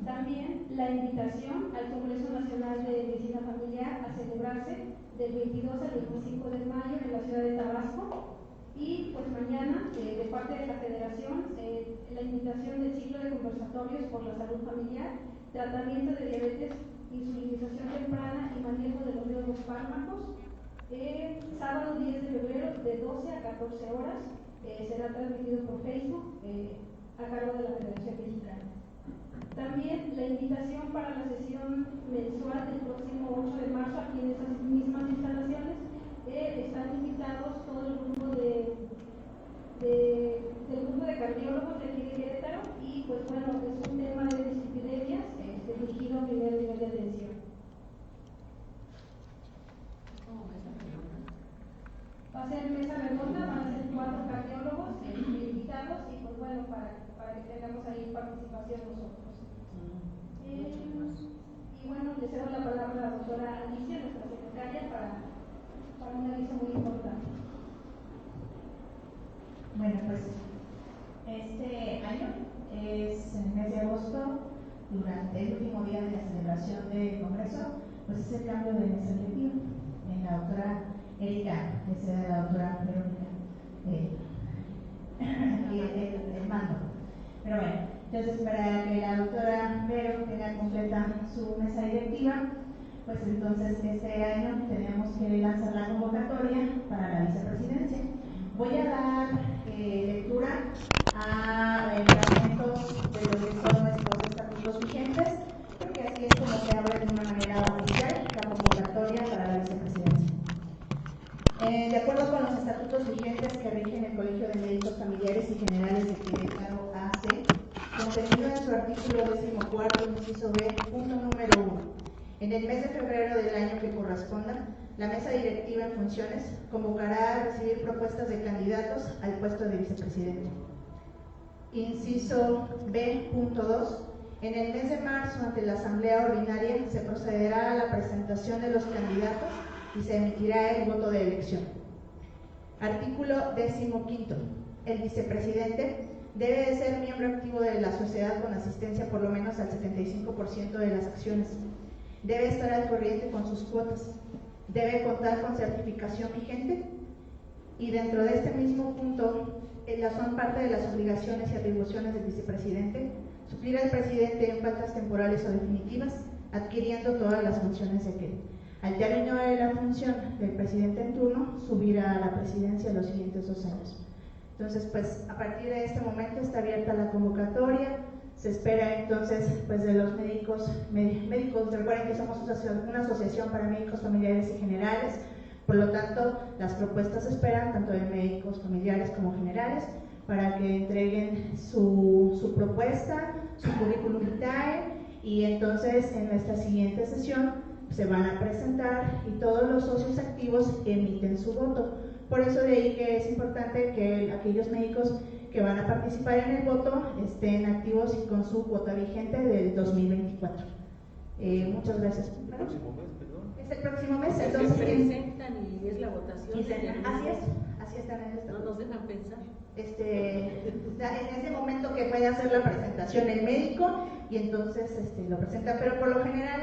También la invitación al Congreso Nacional de Medicina Familiar a celebrarse del 22 al 25 de mayo en la ciudad de Tabasco. Y pues mañana, de parte de la Federación, la invitación del ciclo de conversatorios por la salud familiar, tratamiento de diabetes, insulinización temprana y manejo de los nuevos fármacos, sábado 10 de febrero de 12 a 14 horas, será transmitido por Facebook a cargo de la Federación Mexicana. También la invitación para la sesión mensual del próximo 8 de marzo aquí en estas mismas instalaciones. Están invitados todo el grupo del grupo de cardiólogos de aquí de Querétaro, y pues bueno, es un tema de dislipidemias dirigido a primer nivel de atención. Va a ser mesa redonda, van a ser 4 cardiólogos invitados, y pues bueno, para que tengamos ahí participación nosotros. Y bueno, le cedo la palabra a la doctora Alicia, nuestra secretaria, para un aviso muy importante. Bueno, pues este año es en el mes de agosto, durante el último día de la celebración del Congreso, pues es el cambio de mesa directiva. En la doctora Erika, que sea la doctora Verónica, el mando. Pero bueno, entonces para que la doctora Vero tenga completa su mesa directiva, pues entonces este año tenemos que lanzar la convocatoria para la vicepresidencia. Voy a dar lectura a reglamentos de lo que son nuestros estatutos vigentes, porque así es como se abre de una manera oficial la convocatoria para la vicepresidencia. De acuerdo con los estatutos vigentes que rigen el Colegio de Médicos Familiares y Generales de Querétaro AC, contenido en su artículo 14, inciso B, punto número 1, en el mes de febrero del año que corresponda, la mesa directiva en funciones convocará a recibir propuestas de candidatos al puesto de vicepresidente. Inciso B, punto 2, en el mes de marzo, ante la Asamblea Ordinaria, se procederá a la presentación de los candidatos y se emitirá el voto de elección. Artículo 15. El vicepresidente debe de ser miembro activo de la sociedad con asistencia por lo menos al 75% de las acciones. Debe estar al corriente con sus cuotas. Debe contar con certificación vigente. Y dentro de este mismo punto, son parte de las obligaciones y atribuciones del vicepresidente suplir al presidente en faltas temporales o definitivas, adquiriendo todas las funciones de aquel. Al término de la función del presidente en turno, subirá a la presidencia los siguientes 2 años. Entonces, pues a partir de este momento está abierta la convocatoria. Se espera entonces pues de los médicos, recuerden que somos una asociación para médicos familiares y generales, por lo tanto las propuestas se esperan tanto de médicos familiares como generales para que entreguen su propuesta, su currículum vitae, y entonces en nuestra siguiente sesión se van a presentar y todos los socios activos emiten su voto. Por eso de ahí que es importante que aquellos médicos que van a participar en el voto estén activos y con su cuota vigente del 2024. Muchas gracias. ¿El próximo mes, perdón? Es el próximo mes, entonces se presentan y es la votación. Así es también. No nos dejan pensar. En ese momento que puede hacer la presentación el médico y entonces lo presenta, pero por lo general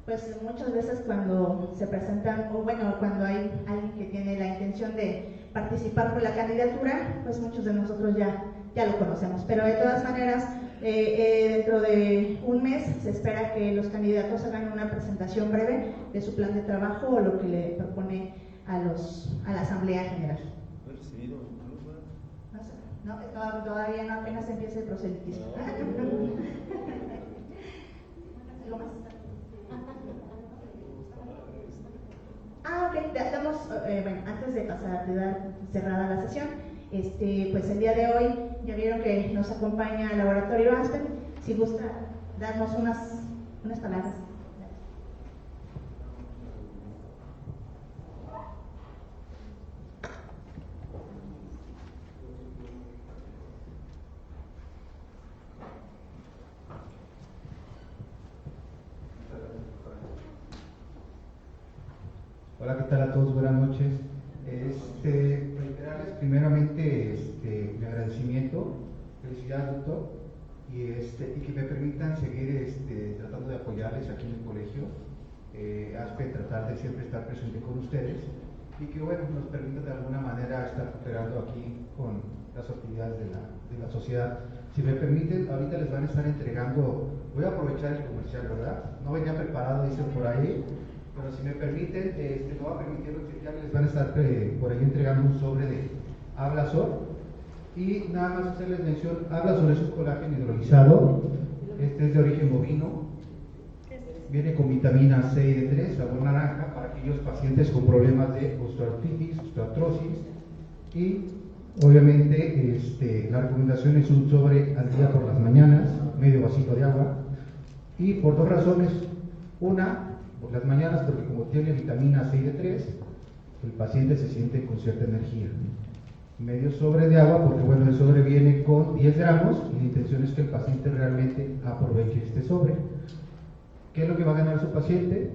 pues muchas veces cuando se presentan, o bueno, cuando hay alguien que tiene la intención de participar por la candidatura, pues muchos de nosotros ya lo conocemos, pero de todas maneras dentro de un mes se espera que los candidatos hagan una presentación breve de su plan de trabajo o lo que le propone a la Asamblea General. ¿No he recibido incluso? No, todavía no, apenas empieza el proselitismo. ¿Algo más? Ok, damos, bueno, antes de pasar, de dar cerrada la sesión, pues el día de hoy ya vieron que nos acompaña el Laboratorio Aspen. Si gusta darnos unas palabras. Hola, ¿qué tal a todos? Buenas noches. Reiterarles primeramente mi agradecimiento, felicidades, doctor, y que me permitan seguir tratando de apoyarles aquí en el colegio. Aspen, tratar de siempre estar presente con ustedes y que bueno, nos permita de alguna manera estar cooperando aquí con las actividades de la sociedad. Si me permiten, ahorita les van a estar entregando, voy a aprovechar el comercial, ¿verdad? No venía preparado, dicen por ahí. Pero si me permiten, me va a permitir que les van a estar por ahí entregando un sobre de Ablasor. Y nada más hacerles mención, Ablasor es un colágeno hidrolizado, este es de origen bovino, viene con vitamina C y D3, sabor naranja, para aquellos pacientes con problemas de osteoartritis, osteoartrosis. Y obviamente la recomendación es un sobre al día por las mañanas, medio vasito de agua, y por 2 razones. Una, por las mañanas, porque como tiene vitamina C y D3, el paciente se siente con cierta energía. Medio sobre de agua, porque bueno, el sobre viene con 10 gramos y la intención es que el paciente realmente aproveche este sobre. ¿Qué es lo que va a ganar su paciente?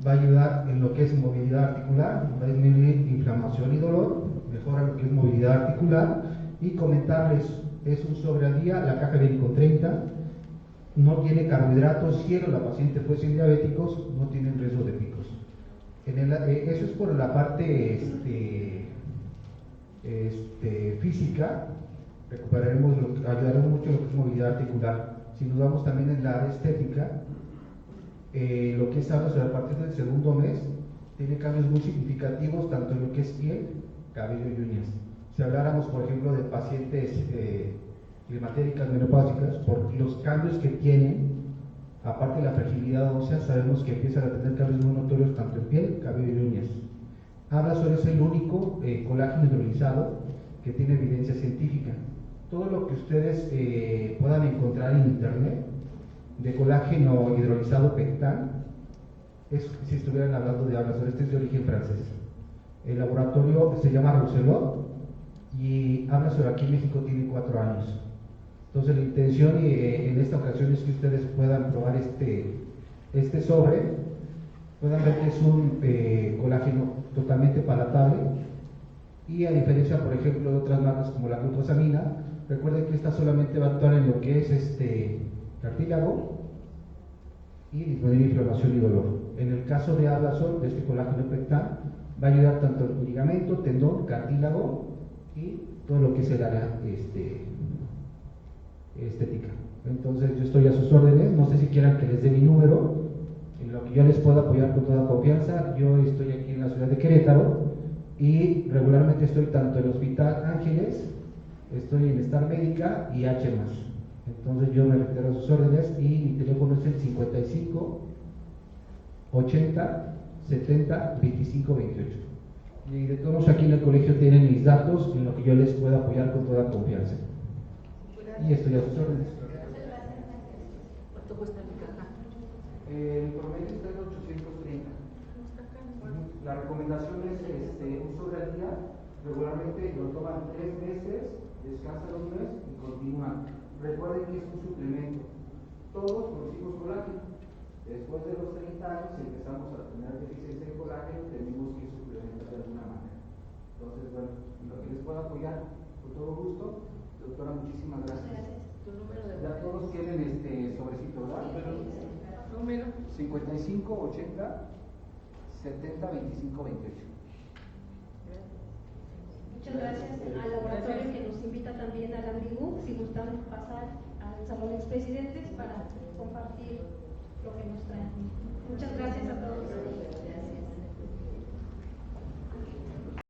Va a ayudar en lo que es movilidad articular, va a disminuir inflamación y dolor, mejora lo que es movilidad articular. Y comentarles, es un sobre al día, la caja viene con 30. no tiene carbohidratos, si la paciente fuesen diabéticos, no tienen riesgo de picos. Eso es por la parte física, ayudaremos mucho lo que es movilidad articular. Si nos vamos también en la área estética, lo que es ahora a partir del segundo mes, tiene cambios muy significativos tanto en lo que es piel, cabello y uñas. Si habláramos, por ejemplo, de pacientes climatéricas menopáusicas, por los cambios que tienen, aparte de la fragilidad ósea, sabemos que empiezan a tener cambios muy notorios tanto en piel, cabello y uñas. Abrazol es el único colágeno hidrolizado que tiene evidencia científica. Todo lo que ustedes puedan encontrar en internet de colágeno hidrolizado pectan, es si estuvieran hablando de Abrazol. Este es de origen francés. El laboratorio se llama Rousselot y Abrazol aquí en México tiene 4 años. Entonces la intención en esta ocasión es que ustedes puedan probar este sobre, puedan ver que es un colágeno totalmente palatable y a diferencia, por ejemplo, de otras marcas como la glucosamina, recuerden que esta solamente va a actuar en lo que es cartílago y disminuir inflamación y dolor. En el caso de Abrazol, de este colágeno pectan, va a ayudar tanto el ligamento, tendón, cartílago y todo lo que es el área estética. Entonces yo estoy a sus órdenes, no sé si quieran que les dé mi número, en lo que yo les pueda apoyar con toda confianza. Yo estoy aquí en la ciudad de Querétaro y regularmente estoy tanto en el Hospital Ángeles, estoy en Star Médica y H+. Entonces yo me reitero a sus órdenes y mi teléfono es el 55 80 70 25 28. Y de todos aquí en el colegio tienen mis datos en lo que yo les pueda apoyar con toda confianza. Y estoy a sus órdenes. ¿Cuánto cuesta mi caja? El promedio está en 830. La recomendación es un sobre al día. Regularmente lo toman 3 meses, descansan 1 mes y continúan. Recuerden que es un suplemento. Todos producimos colágeno. Después de los 30 años, si empezamos a tener deficiencia de colágeno, tenemos que suplementar de alguna manera. Entonces, bueno, en lo que les pueda apoyar, con todo gusto. Doctora, muchísimas gracias. ¿Tu número de Ya todos tienen sobrecito, ¿verdad? ¿Número? 55 80 70 25 28. Muchas gracias al laboratorio que nos invita también a la Ambigú. Si gustan pasar al Salón Expresidentes para compartir